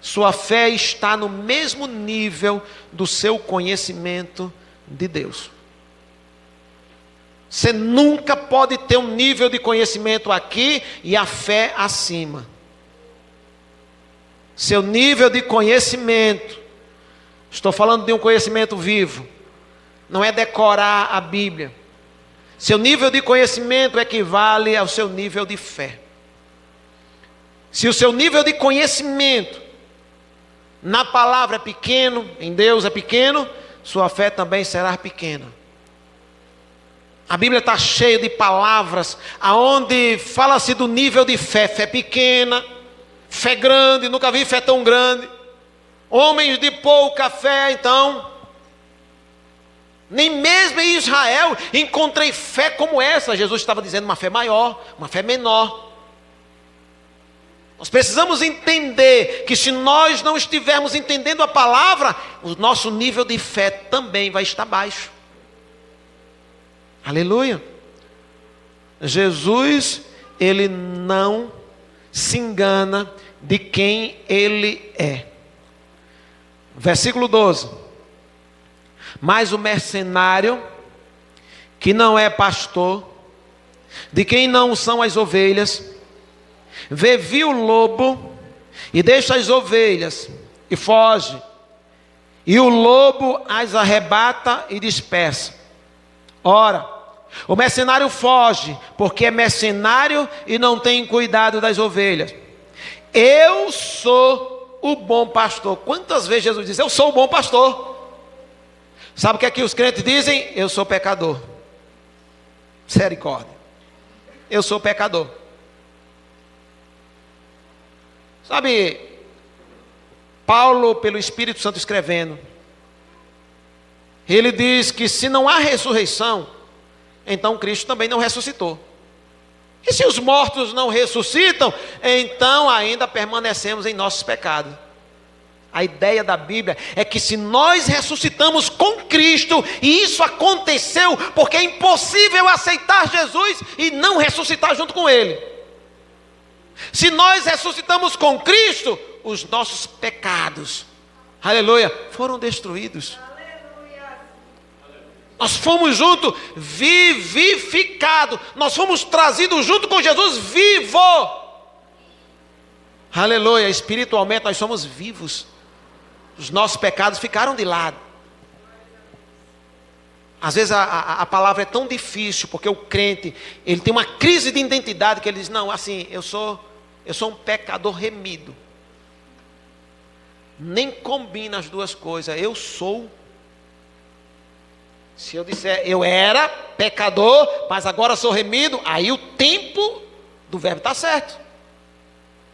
Sua fé está no mesmo nível do seu conhecimento de Deus. Você nunca pode ter um nível de conhecimento aqui e a fé acima. seu nível de conhecimento, estou falando de um conhecimento vivo, não é decorar a Bíblia. Seu nível de conhecimento equivale ao seu nível de fé. Se o seu nível de conhecimento na palavra é pequeno, em Deus é pequeno, sua fé também será pequena. A Bíblia está cheia de palavras aonde fala-se do nível de fé. Fé pequena, fé grande, nunca vi fé tão grande. Homens de pouca fé, então. Nem mesmo em Israel encontrei fé como essa. Jesus estava dizendo uma fé maior, uma fé menor. Nós precisamos entender que se nós não estivermos entendendo a palavra, o nosso nível de fé também vai estar baixo. Aleluia. Jesus, ele não se engana de quem ele é. Versículo 12. Mas o mercenário, que não é pastor, de quem não são as ovelhas, viu o lobo e deixa as ovelhas e foge, e o lobo as arrebata e dispersa. Ora, o mercenário foge porque é mercenário e não tem cuidado das ovelhas. Eu sou o bom pastor. Quantas vezes Jesus diz: eu sou o bom pastor? Sabe o que é que os crentes dizem? Eu sou pecador. Misericórdia. Eu sou pecador. Sabe, Paulo, pelo Espírito Santo escrevendo, ele diz que se não há ressurreição, então Cristo também não ressuscitou. E se os mortos não ressuscitam, então ainda permanecemos em nossos pecados. A ideia da Bíblia é que se nós ressuscitamos com Cristo, e isso aconteceu porque é impossível aceitar Jesus e não ressuscitar junto com Ele. Se nós ressuscitamos com Cristo, os nossos pecados, aleluia, foram destruídos. Nós fomos juntos, vivificados. Nós fomos trazidos junto com Jesus vivo. Aleluia, espiritualmente nós somos vivos. Os nossos pecados ficaram de lado. Às vezes a palavra é tão difícil, porque o crente, ele tem uma crise de identidade, que ele diz: não, assim, eu sou um pecador remido. Nem combina as duas coisas. Eu sou. Se eu disser eu era pecador, mas agora sou remido, aí o tempo do verbo está certo.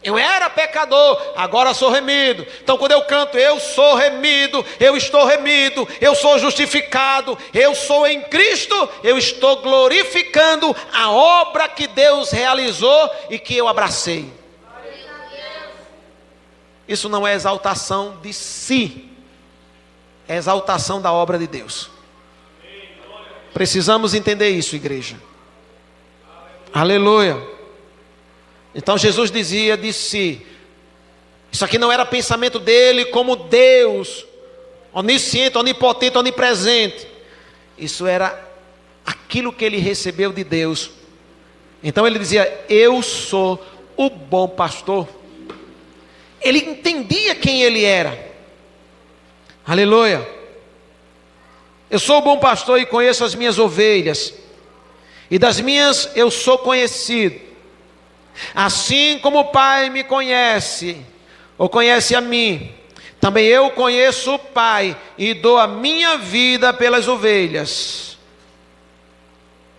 Eu era pecador, agora sou remido. Então quando eu canto eu sou remido, eu estou remido, eu sou justificado, eu sou em Cristo, eu estou glorificando a obra que Deus realizou e que eu abracei. Isso não é exaltação de si, é exaltação da obra de Deus. Precisamos entender isso, igreja. Aleluia. Então Jesus dizia de si, isso aqui não era pensamento dele como Deus, onisciente, onipotente, onipresente. Isso era aquilo que ele recebeu de Deus. Então ele dizia: eu sou o bom pastor. Ele entendia quem ele era. Aleluia. Eu sou o bom pastor e conheço as minhas ovelhas, e das minhas eu sou conhecido. Assim como o Pai me conhece, ou conhece a mim, também eu conheço o Pai, e dou a minha vida pelas ovelhas.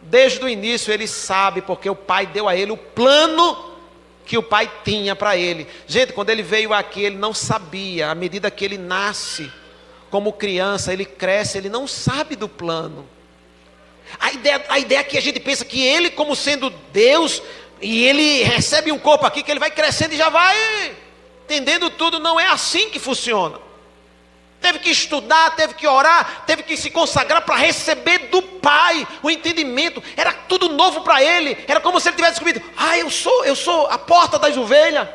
Desde o início ele sabe, porque o Pai deu a ele o plano que o Pai tinha para ele. Gente, quando ele veio aqui, ele não sabia. À medida que ele nasce como criança, ele cresce, ele não sabe do plano. A ideia é que a gente pensa que ele, como sendo Deus, e ele recebe um corpo aqui, que ele vai crescendo e já vai entendendo tudo. Não é assim que funciona. Teve que estudar, teve que orar, teve que se consagrar para receber do Pai o entendimento. Era tudo novo para ele. Era como se ele tivesse descobrido: eu sou a porta das ovelhas,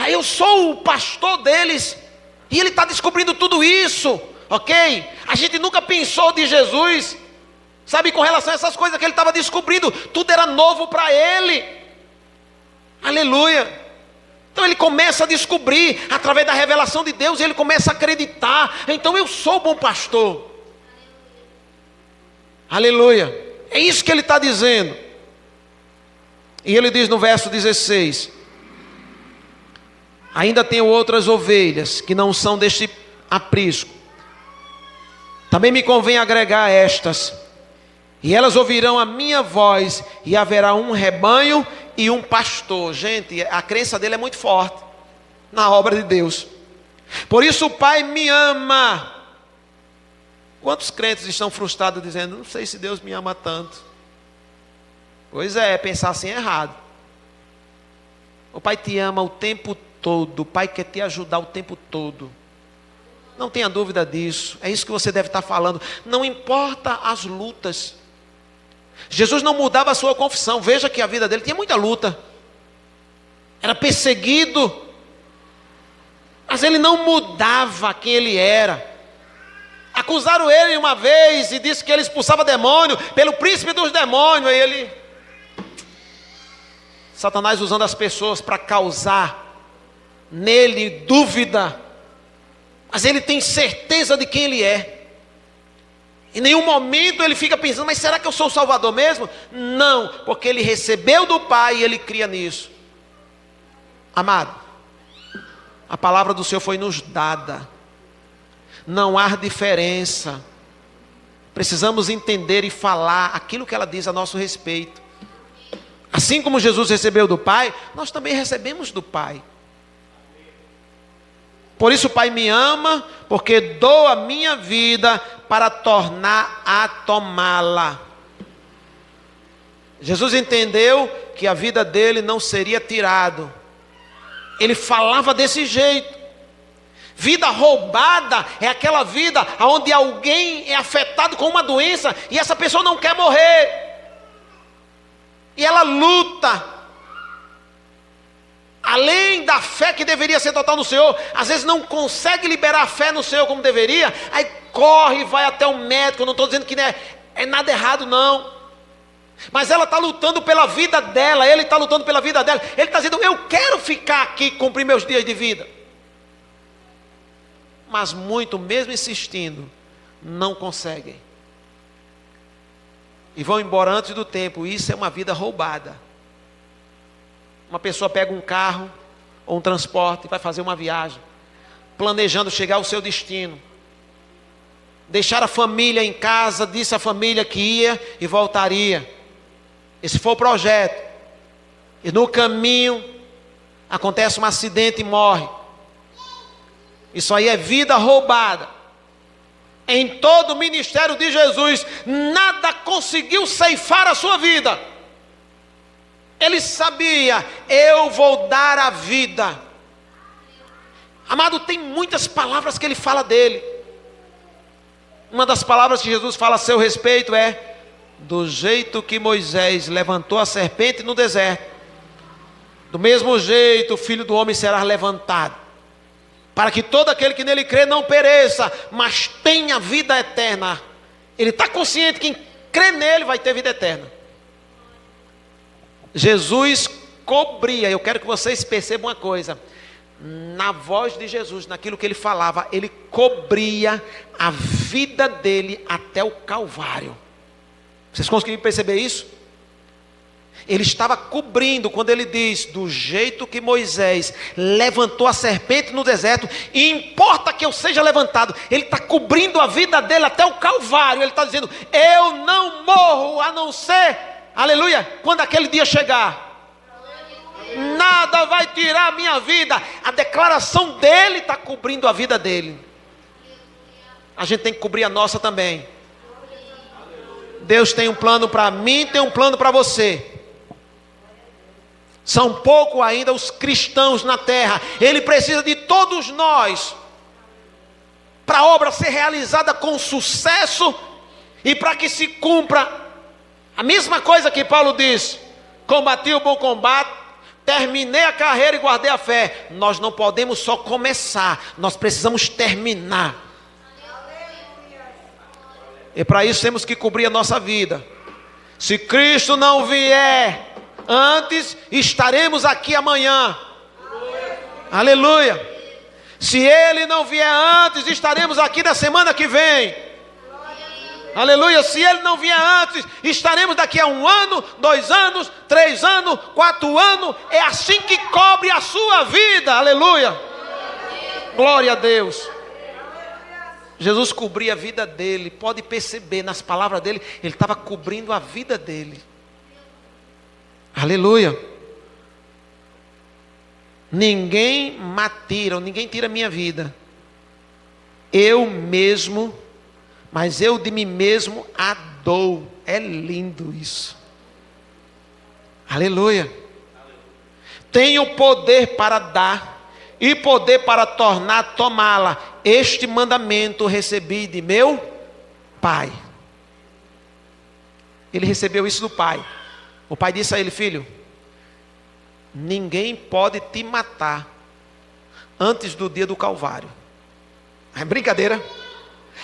eu sou o pastor deles. E ele está descobrindo tudo isso, ok? A gente nunca pensou de Jesus, sabe, com relação a essas coisas que ele estava descobrindo. Tudo era novo para ele. Aleluia. Então ele começa a descobrir, através da revelação de Deus, ele começa a acreditar. Então eu sou bom pastor. Aleluia. É isso que ele está dizendo. E ele diz no verso 16: ainda tenho outras ovelhas que não são deste aprisco. Também me convém agregar a estas, e elas ouvirão a minha voz, e haverá um rebanho e um pastor. Gente, a crença dele é muito forte na obra de Deus. Por isso o Pai me ama. Quantos crentes estão frustrados dizendo: não sei se Deus me ama tanto? Pois é, pensar assim é errado. O Pai te ama o tempo todo. O Pai quer te ajudar o tempo todo. Não tenha dúvida disso. É isso que você deve estar falando. Não importa as lutas. Jesus não mudava a sua confissão. Veja que a vida dele tinha muita luta. Era perseguido. Mas ele não mudava quem ele era. Acusaram ele uma vez e disse que ele expulsava demônio pelo príncipe dos demônios. E ele... Satanás usando as pessoas para causar nele dúvida. Mas ele tem certeza de quem ele é. Em nenhum momento ele fica pensando: mas será que eu sou o Salvador mesmo? Não, porque ele recebeu do Pai e ele cria nisso. Amado, a palavra do Senhor foi nos dada. Não há diferença. Precisamos entender e falar aquilo que ela diz a nosso respeito. Assim como Jesus recebeu do Pai, nós também recebemos do Pai. Por isso o Pai me ama, porque dou a minha vida para tornar a tomá-la. Jesus entendeu que a vida dele não seria tirado. Ele falava desse jeito. Vida roubada é aquela vida onde alguém é afetado com uma doença e essa pessoa não quer morrer. E ela luta. Além da fé que deveria ser total no Senhor, às vezes não consegue liberar a fé no Senhor como deveria, aí corre e vai até o médico. Eu não estou dizendo que é nada errado, não. Mas ela está lutando pela vida dela, ele está lutando pela vida dela. Ele está dizendo: eu quero ficar aqui e cumprir meus dias de vida. Mas muito, mesmo insistindo, não conseguem. E vão embora antes do tempo. Isso é uma vida roubada. Uma pessoa pega um carro ou um transporte e vai fazer uma viagem, planejando chegar ao seu destino. Deixar a família em casa, disse a família que ia e voltaria. Esse foi o projeto. E no caminho acontece um acidente e morre. Isso aí é vida roubada. Em todo o ministério de Jesus, nada conseguiu ceifar a sua vida. Ele sabia: eu vou dar a vida. Amado, tem muitas palavras que ele fala dele. Uma das palavras que Jesus fala a seu respeito é: do jeito que Moisés levantou a serpente no deserto, do mesmo jeito o Filho do Homem será levantado, para que todo aquele que nele crê não pereça, mas tenha vida eterna. Ele está consciente que quem crê nele vai ter vida eterna. Jesus cobria, eu quero que vocês percebam uma coisa, na voz de Jesus, naquilo que ele falava, ele cobria a vida dele até o Calvário. Vocês conseguiram perceber isso? Ele estava cobrindo, quando ele diz: do jeito que Moisés levantou a serpente no deserto, e importa que eu seja levantado. Ele está cobrindo a vida dele até o Calvário. Ele está dizendo: eu não morro a não ser, aleluia, quando aquele dia chegar. Nada vai tirar a minha vida. A declaração dele está cobrindo a vida dele. A gente tem que cobrir a nossa também. Deus tem um plano para mim, tem um plano para você. São pouco ainda os cristãos na terra. Ele precisa de todos nós para a obra ser realizada com sucesso e para que se cumpra a mesma coisa que Paulo diz: combati o bom combate, terminei a carreira e guardei a fé. Nós não podemos só começar, nós precisamos terminar. E para isso temos que cobrir a nossa vida. Se Cristo não vier antes, estaremos aqui amanhã. Aleluia. Se Ele não vier antes, estaremos aqui na semana que vem. Aleluia. Se Ele não vier antes, estaremos daqui a 1 ano, 2 anos, 3 anos, 4 anos. É assim que cobre a sua vida. Aleluia. Glória a Deus. Jesus cobria a vida dele. Pode perceber nas palavras dele, ele estava cobrindo a vida dele. Aleluia. Ninguém tira, ninguém tira a minha vida. Eu mesmo, mas eu de mim mesmo a dou. É lindo isso. Aleluia. Tenho poder para dar e poder para tornar, tomá-la. Este mandamento recebi de meu Pai. Ele recebeu isso do Pai. O Pai disse a ele: filho, ninguém pode te matar antes do dia do Calvário. É brincadeira.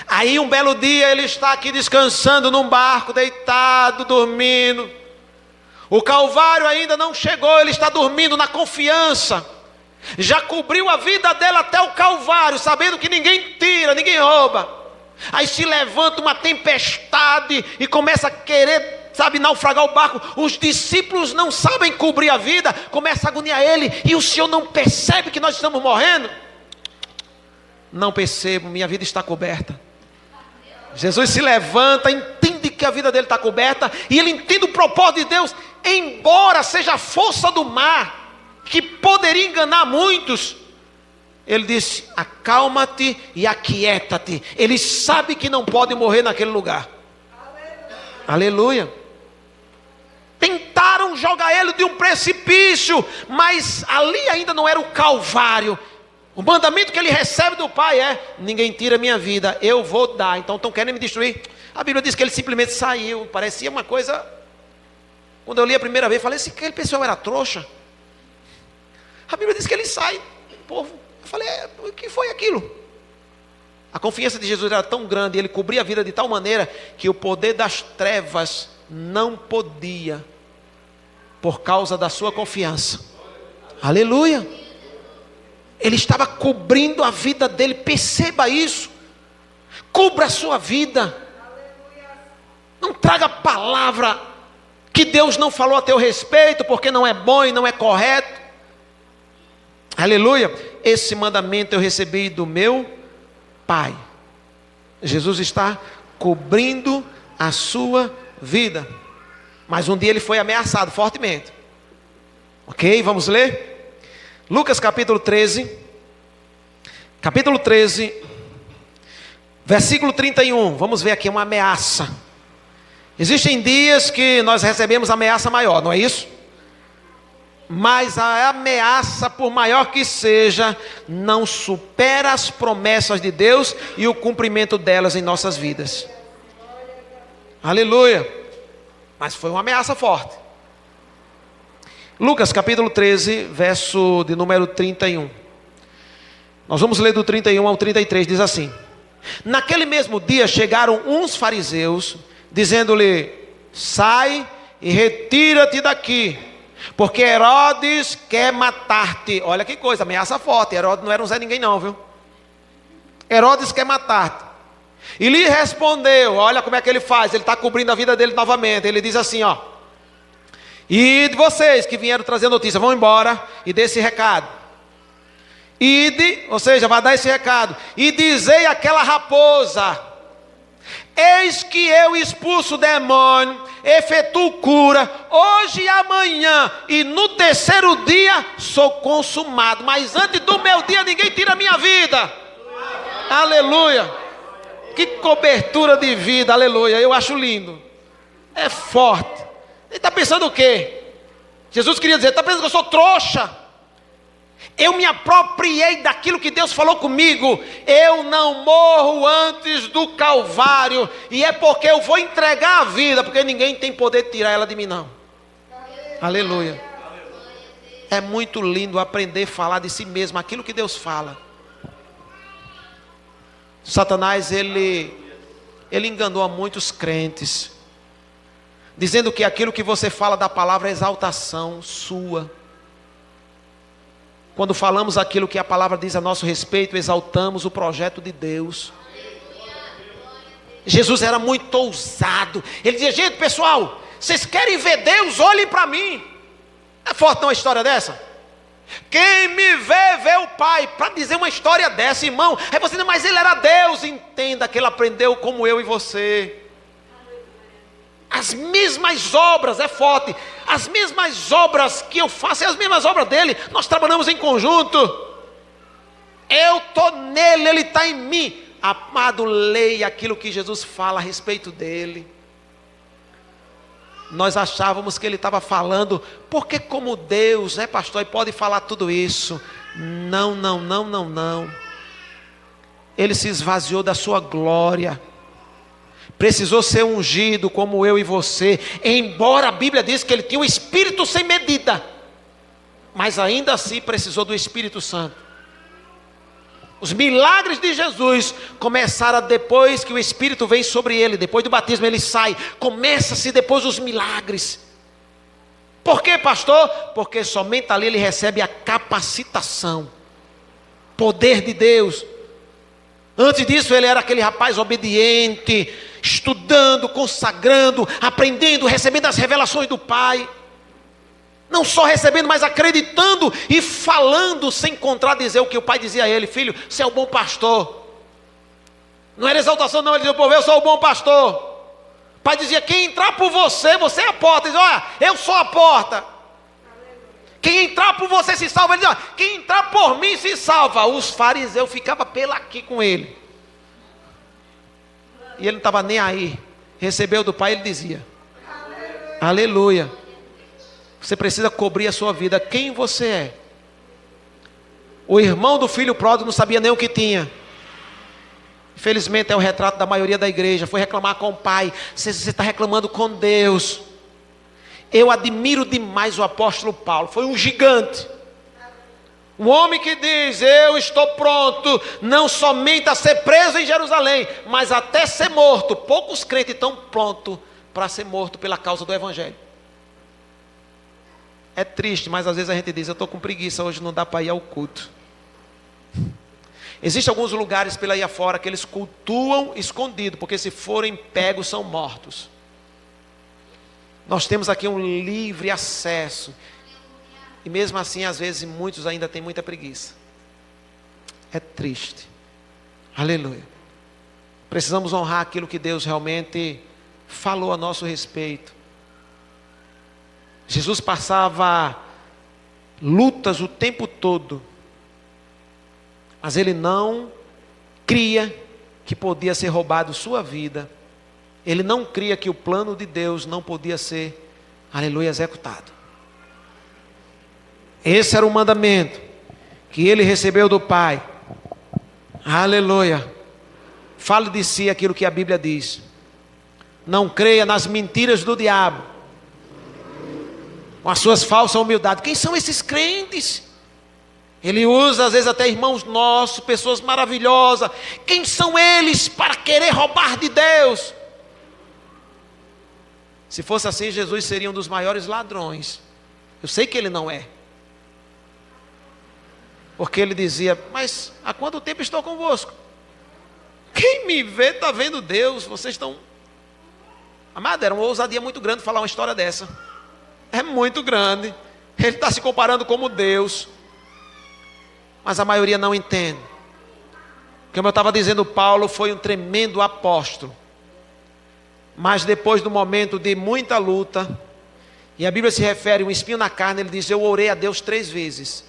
Aí um belo dia ele está aqui descansando num barco, deitado, dormindo. O Calvário ainda não chegou, ele está dormindo na confiança. Já cobriu a vida dela até o Calvário, sabendo que ninguém tira, ninguém rouba. Aí se levanta uma tempestade e começa a querer, naufragar o barco. Os discípulos não sabem cobrir a vida, começa a agoniar ele. E o Senhor não percebe que nós estamos morrendo? Não percebo, minha vida está coberta. Jesus se levanta, entende que a vida dele está coberta, e ele entende o propósito de Deus. Embora seja a força do mar que poderia enganar muitos, ele disse: acalma-te e aquieta-te. Ele sabe que não pode morrer naquele lugar. Aleluia. Tentaram jogar ele de um precipício, mas ali ainda não era o Calvário. O mandamento que ele recebe do Pai é: ninguém tira minha vida, eu vou dar. Então estão querendo me destruir. A Bíblia diz que ele simplesmente saiu. Parecia uma coisa. Quando eu li a primeira vez, falei: aquele pessoal era trouxa. A Bíblia diz que ele sai, povo. Eu falei: o que foi aquilo? A confiança de Jesus era tão grande, ele cobria a vida de tal maneira que o poder das trevas não podia, por causa da sua confiança. Aleluia. Ele estava cobrindo a vida dele. Perceba isso. Cubra a sua vida. Não traga palavra que Deus não falou a teu respeito, porque não é bom e não é correto. Aleluia. Esse mandamento eu recebi do meu Pai. Jesus está cobrindo a sua vida. Mas um dia ele foi ameaçado fortemente. Ok, vamos ler? Lucas capítulo 13. Capítulo 13, versículo 31. Vamos ver aqui uma ameaça. Existem dias que nós recebemos ameaça maior, não é isso? Mas a ameaça, por maior que seja, não supera as promessas de Deus e o cumprimento delas em nossas vidas. Aleluia. Mas foi uma ameaça forte. Lucas capítulo 13, verso de número 31. Nós vamos ler do 31 ao 33, diz assim: naquele mesmo dia chegaram uns fariseus, dizendo-lhe: sai e retira-te daqui, porque Herodes quer matar-te. Olha que coisa, ameaça forte. Herodes não era um Zé Ninguém não, viu? Herodes quer matar-te. E lhe respondeu, olha como é que ele faz, ele está cobrindo a vida dele novamente. Ele diz assim, ó: e de vocês que vieram trazer notícia, vão embora e dê esse recado. Ide, ou seja, vai dar esse recado: e dizei àquela raposa: eis que eu expulso o demônio, efetuo cura, hoje e amanhã, e no terceiro dia sou consumado. Mas antes do meu dia ninguém tira a minha vida. Aleluia. Que cobertura de vida, aleluia. Eu acho lindo. É forte. Ele está pensando o quê? Jesus queria dizer: está pensando que eu sou trouxa? Eu me apropriei daquilo que Deus falou comigo. Eu não morro antes do Calvário. E é porque eu vou entregar a vida, porque ninguém tem poder de tirar ela de mim não. Aleluia. É muito lindo aprender a falar de si mesmo aquilo que Deus fala. Satanás, ele enganou a muitos crentes, dizendo que aquilo que você fala da palavra é exaltação sua. Quando falamos aquilo que a palavra diz a nosso respeito, exaltamos o projeto de Deus. Jesus era muito ousado. Ele dizia: gente, pessoal, vocês querem ver Deus? Olhem para mim. É forte não uma história dessa? Quem me vê, vê o Pai. Para dizer uma história dessa, irmão, aí você diz: mas ele era Deus. Entenda que ele aprendeu como eu e você. As mesmas obras, é forte, as mesmas obras que eu faço, é as mesmas obras dele. Nós trabalhamos em conjunto. Eu estou nele, ele está em mim. Amado, leia aquilo que Jesus fala a respeito dele. Nós achávamos que ele estava falando, porque como Deus, né, pastor, e pode falar tudo isso. Não. Ele se esvaziou da sua glória. Precisou ser ungido como eu e você. Embora a Bíblia diz que ele tinha um espírito sem medida, mas ainda assim precisou do Espírito Santo. Os milagres de Jesus começaram depois que o Espírito vem sobre ele. Depois do batismo ele sai. Começa-se depois os milagres. Por quê, pastor? Porque somente ali ele recebe a capacitação. Poder de Deus. Antes disso ele era aquele rapaz obediente, estudando, consagrando, aprendendo, recebendo as revelações do Pai. Não só recebendo, mas acreditando e falando sem contradizer o que o Pai dizia a ele: filho, você é o bom pastor. Não era exaltação não, ele dizia: povo, eu sou o bom pastor. O Pai dizia: quem entrar por você, você é a porta. Ele dizia: olha, eu sou a porta. Quem entrar por você se salva. Ele dizia: quem entrar por mim se salva. Os fariseus ficavam pela aqui com ele. E ele não estava nem aí. Recebeu do Pai, ele dizia: aleluia. Você precisa cobrir a sua vida. Quem você é? O irmão do filho pródigo não sabia nem o que tinha. Infelizmente é o retrato da maioria da igreja. Foi reclamar com o pai. Você está reclamando com Deus. Eu admiro demais o apóstolo Paulo. Foi um gigante. Um homem que diz: eu estou pronto, não somente a ser preso em Jerusalém, mas até ser morto. Poucos crentes estão prontos para ser morto pela causa do Evangelho. É triste, mas às vezes a gente diz: eu estou com preguiça, hoje não dá para ir ao culto. Existem alguns lugares pela aí afora que eles cultuam escondido, porque se forem pegos são mortos. Nós temos aqui um livre acesso. E mesmo assim, às vezes, muitos ainda têm muita preguiça. É triste. Aleluia. Precisamos honrar aquilo que Deus realmente falou a nosso respeito. Jesus passava lutas o tempo todo, mas ele não cria que podia ser roubado sua vida. Ele não cria que o plano de Deus não podia ser, aleluia, executado. Esse era o mandamento que ele recebeu do Pai. Aleluia. Fale de si aquilo que a Bíblia diz. Não creia nas mentiras do diabo, com as suas falsas humildades. Quem são esses crentes? Ele usa às vezes até irmãos nossos, pessoas maravilhosas. Quem são eles para querer roubar de Deus? Se fosse assim, Jesus seria um dos maiores ladrões. Eu sei que ele não é. Porque ele dizia: mas há quanto tempo estou convosco? Quem me vê está vendo Deus. Vocês estão... Amado, era uma ousadia muito grande falar uma história dessa. É muito grande. Ele está se comparando como Deus. Mas a maioria não entende. Como eu estava dizendo, Paulo foi um tremendo apóstolo. Mas depois do momento de muita luta, e a Bíblia se refere a um espinho na carne, ele diz: eu orei a Deus 3 vezes.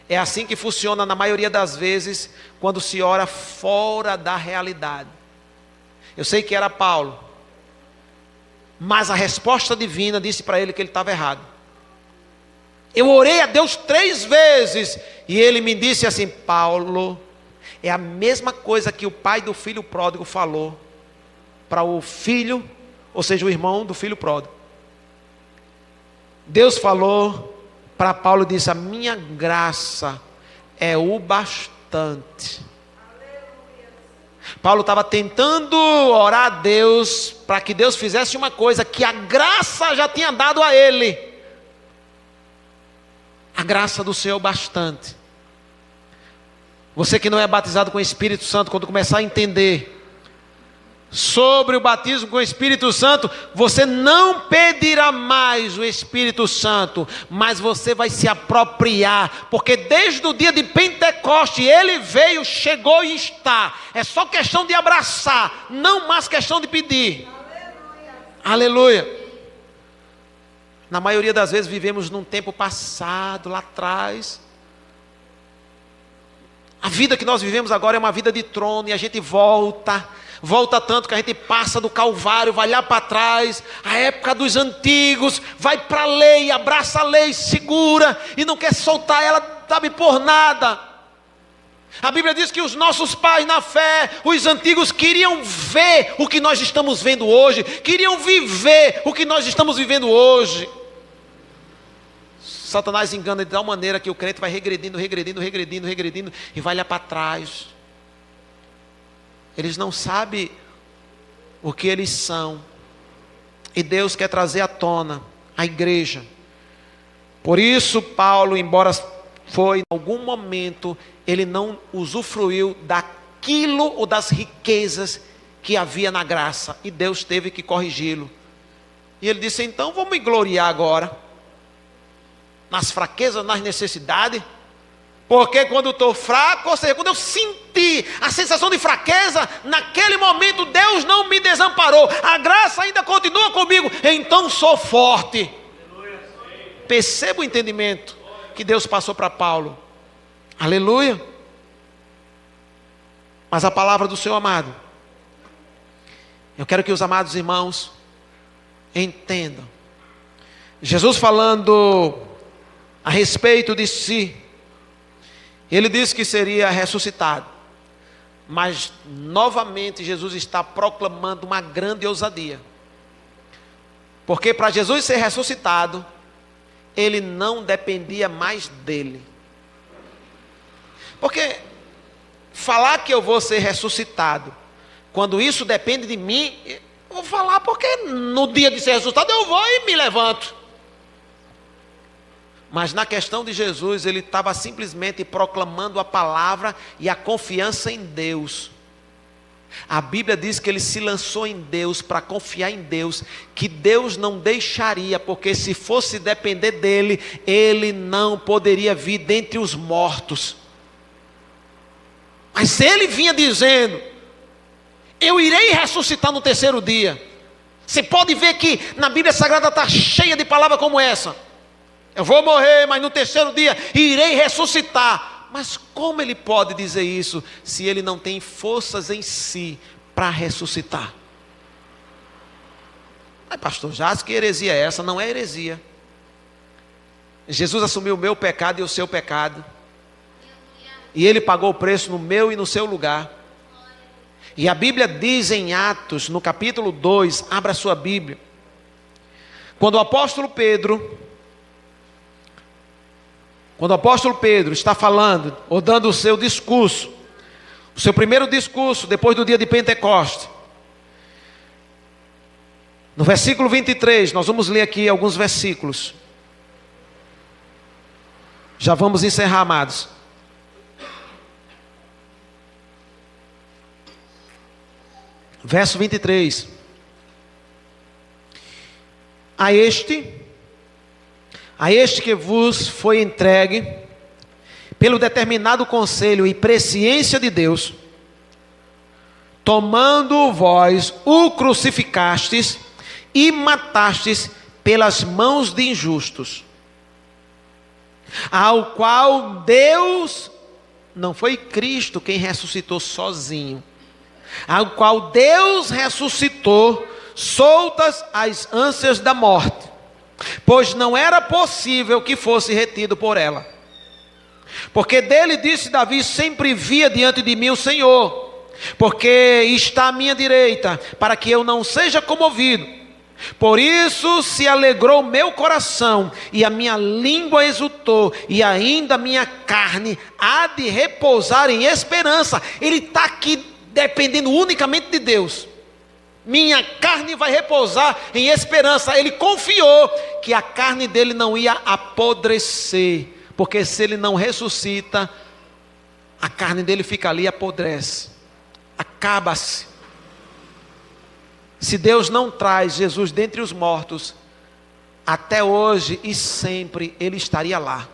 É assim que funciona na maioria das vezes, quando se ora fora da realidade. Eu sei que era Paulo, mas a resposta divina disse para ele que ele estava errado. Eu orei a Deus 3 vezes, e ele me disse assim: Paulo, é a mesma coisa que o pai do filho pródigo falou para o filho, ou seja, o irmão do filho pródigo. Deus falou para Paulo e disse: a minha graça é o bastante. Paulo estava tentando orar a Deus para que Deus fizesse uma coisa que a graça já tinha dado a ele. A graça do Senhor bastante. Você que não é batizado com o Espírito Santo, quando começar a entender sobre o batismo com o Espírito Santo, você não pedirá mais o Espírito Santo, mas você vai se apropriar, porque desde o dia de Pentecoste ele veio, chegou e está. É só questão de abraçar, não mais questão de pedir. Aleluia. Aleluia. Na maioria das vezes vivemos num tempo passado, lá atrás. A vida que nós vivemos agora é uma vida de trono, e a gente volta tanto que a gente passa do Calvário, vai lá para trás, a época dos antigos, vai para a lei, abraça a lei, segura, e não quer soltar ela, sabe, por nada. A Bíblia diz que os nossos pais na fé, os antigos, queriam ver o que nós estamos vendo hoje, queriam viver o que nós estamos vivendo hoje. Satanás engana de tal maneira que o crente vai regredindo e vai lá para trás. Eles não sabem o que eles são, e Deus quer trazer à tona a igreja. Por isso Paulo, embora foi em algum momento, ele não usufruiu daquilo ou das riquezas que havia na graça, e Deus teve que corrigi-lo. E ele disse: então vamos me gloriar agora nas fraquezas, nas necessidades, porque quando eu estou fraco, ou seja, quando eu senti a sensação de fraqueza, naquele momento Deus não me desamparou, a graça ainda continua comigo, então sou forte. Perceba o entendimento que Deus passou para Paulo. Aleluia. Mas a palavra do Senhor, amado, eu quero que os amados irmãos entendam. Jesus falando a respeito de si, ele disse que seria ressuscitado, mas novamente Jesus está proclamando uma grande ousadia, porque para Jesus ser ressuscitado, ele não dependia mais dele. Porque falar que eu vou ser ressuscitado, quando isso depende de mim, eu vou falar porque no dia de ser ressuscitado eu vou e me levanto. Mas na questão de Jesus, ele estava simplesmente proclamando a palavra e a confiança em Deus. A Bíblia diz que ele se lançou em Deus para confiar em Deus, que Deus não deixaria, porque se fosse depender dele, ele não poderia vir dentre os mortos. Mas ele vinha dizendo: eu irei ressuscitar no terceiro dia. Você pode ver que na Bíblia Sagrada está cheia de palavras como essa. Eu vou morrer, mas no terceiro dia irei ressuscitar. Mas como ele pode dizer isso se ele não tem forças em si para ressuscitar? Mas pastor, já que heresia é essa? Não é heresia. Jesus assumiu o meu pecado e o seu pecado, e ele pagou o preço no meu e no seu lugar. E a Bíblia diz em Atos, no capítulo 2, abra sua Bíblia, quando o apóstolo Pedro está falando, ou dando o seu discurso, o seu primeiro discurso, depois do dia de Pentecoste, no versículo 23, nós vamos ler aqui alguns versículos, já vamos encerrar, amados. Verso 23, a este que vos foi entregue, pelo determinado conselho e presciência de Deus, tomando vós o crucificastes e matastes pelas mãos de injustos, ao qual Deus, não foi Cristo quem ressuscitou sozinho, ao qual Deus ressuscitou, soltas as ânsias da morte, pois não era possível que fosse retido por ela. Porque dele disse Davi: sempre via diante de mim o Senhor, porque está à minha direita, para que eu não seja comovido. Por isso se alegrou meu coração, e a minha língua exultou, e ainda a minha carne há de repousar em esperança. Ele está aqui dependendo unicamente de Deus. Minha carne vai repousar em esperança. Ele confiou que a carne dele não ia apodrecer, Porque se ele não ressuscita, a carne dele fica ali e apodrece, acaba-se. Se Deus não traz Jesus dentre os mortos, até hoje e sempre ele estaria lá.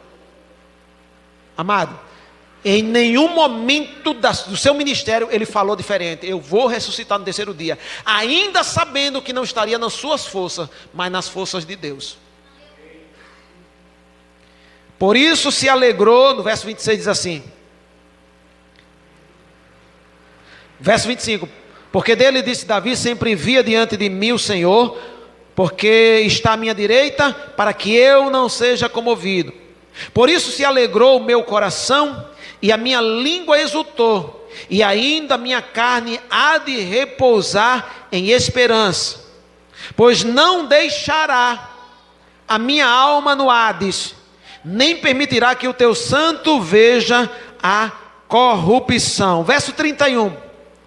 Amado, em nenhum momento do seu ministério ele falou diferente: eu vou ressuscitar no terceiro dia, ainda sabendo que não estaria nas suas forças, mas nas forças de Deus. Por isso se alegrou, no verso 26 diz assim, verso 25: porque dele disse Davi, sempre via diante de mim o Senhor, porque está à minha direita, para que eu não seja comovido. Por isso se alegrou o meu coração, e a minha língua exultou, e ainda a minha carne há de repousar em esperança, pois não deixará a minha alma no Hades, nem permitirá que o teu santo veja a corrupção. Verso 31,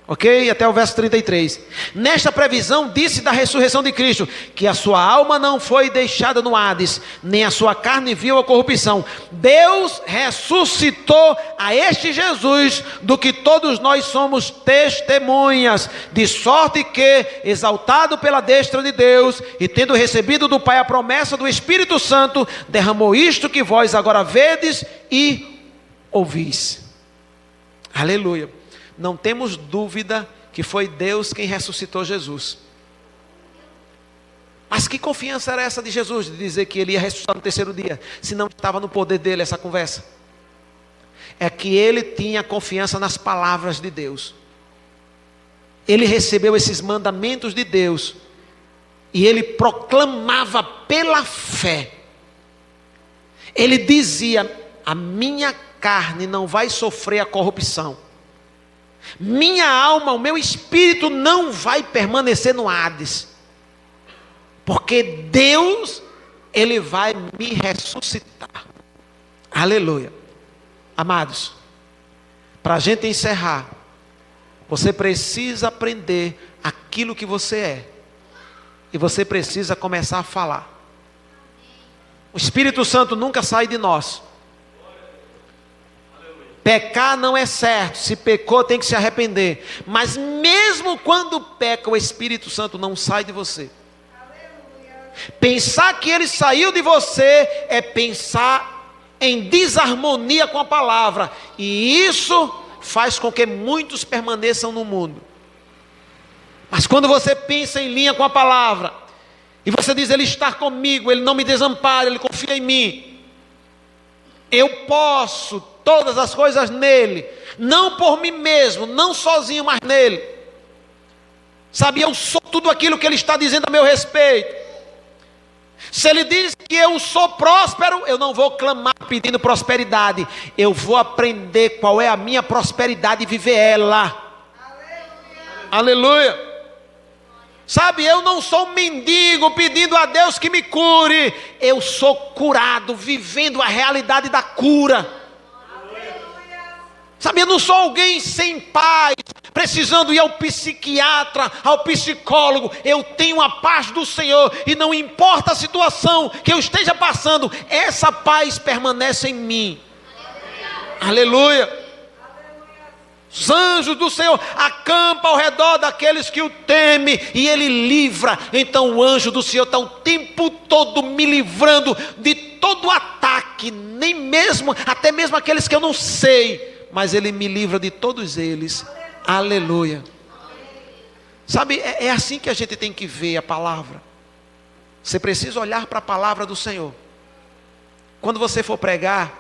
ok? Até o verso 33. Nesta previsão disse da ressurreição de Cristo, que a sua alma não foi deixada no Hades, nem a sua carne viu a corrupção. Deus ressuscitou a este Jesus, do que todos nós somos testemunhas, de sorte que, exaltado pela destra de Deus, e tendo recebido do Pai a promessa do Espírito Santo, derramou isto que vós agora vedes e ouvis. Aleluia. Não temos dúvida que foi Deus quem ressuscitou Jesus. Mas que confiança era essa de Jesus, de dizer que ele ia ressuscitar no terceiro dia, se não estava no poder dele essa conversa? É que ele tinha confiança nas palavras de Deus. Ele recebeu esses mandamentos de Deus, e ele proclamava pela fé. Ele dizia: a minha carne não vai sofrer a corrupção, minha alma, o meu espírito não vai permanecer no Hades, porque Deus, ele vai me ressuscitar. Aleluia. Amados, para a gente encerrar, você precisa aprender aquilo que você é, e você precisa começar a falar. O Espírito Santo nunca sai de nós. Pecar não é certo, se pecou tem que se arrepender, mas mesmo quando peca, o Espírito Santo não sai de você. Pensar que ele saiu de você é pensar em desarmonia com a palavra, e isso faz com que muitos permaneçam no mundo. Mas quando você pensa em linha com a palavra, e você diz: ele está comigo, ele não me desampara, ele confia em mim, eu posso todas as coisas nele, não por mim mesmo, não sozinho, mas nele. Sabe, eu sou tudo aquilo que ele está dizendo a meu respeito. Se ele diz que eu sou próspero, eu não vou clamar pedindo prosperidade, eu vou aprender qual é a minha prosperidade e viver ela. Aleluia. Sabe, eu não sou um mendigo pedindo a Deus que me cure, eu sou curado, vivendo a realidade da cura. Sabe, eu não sou alguém sem paz, precisando ir ao psiquiatra, ao psicólogo. Eu tenho a paz do Senhor, e não importa a situação que eu esteja passando, essa paz permanece em mim. Aleluia. Os anjos do Senhor acampam ao redor daqueles que o temem, e ele livra. Então o anjo do Senhor está o tempo todo me livrando de todo ataque, nem mesmo, até mesmo aqueles que eu não sei, mas ele me livra de todos eles. Aleluia. Sabe, é assim que a gente tem que ver a palavra. Você precisa olhar para a palavra do Senhor. Quando você for pregar,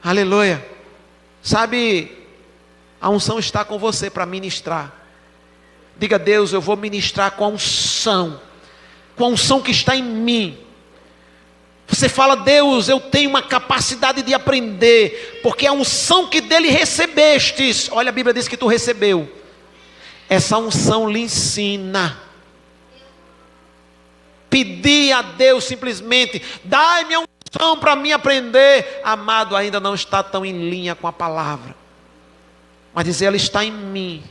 aleluia, sabe, a unção está com você para ministrar. Diga: Deus, eu vou ministrar com a unção que está em mim. Você fala: Deus, eu tenho uma capacidade de aprender, porque a unção que dele recebestes, olha, a Bíblia diz que tu recebeu, essa unção lhe ensina. Pedir a Deus simplesmente: dai-me a unção para mim aprender. Amado, ainda não está tão em linha com a palavra, mas dizer: ela está em mim,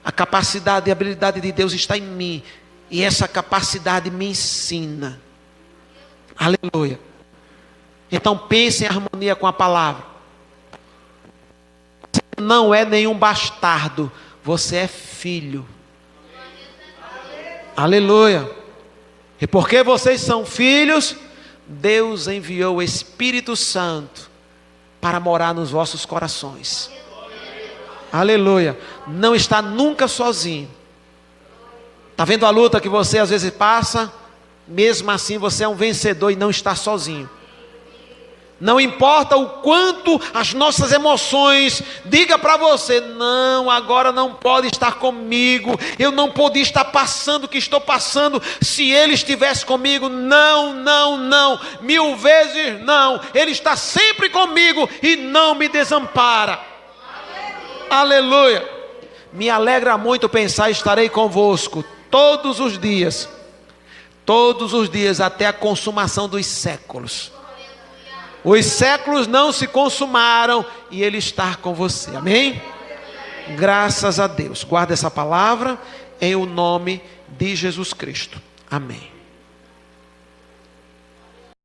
a capacidade e a habilidade de Deus está em mim, e essa capacidade me ensina. Aleluia. Então pense em harmonia com a palavra. Você não é nenhum bastardo, você é filho. Aleluia. E porque vocês são filhos, Deus enviou o Espírito Santo para morar nos vossos corações. Aleluia. Não está nunca sozinho. Está vendo a luta que você às vezes passa? Mesmo assim você é um vencedor e não está sozinho. Não importa o quanto as nossas emoções diga para você: não, agora não pode estar comigo, eu não podia estar passando o que estou passando se Ele estivesse comigo. Não, não, não, 1000 vezes não. Ele está sempre comigo e não me desampara. Aleluia. Me alegra muito pensar: estarei convosco todos os dias até a consumação dos séculos. Os séculos não se consumaram e Ele está com você. Amém? Graças a Deus. Guarda essa palavra em o nome de Jesus Cristo. Amém.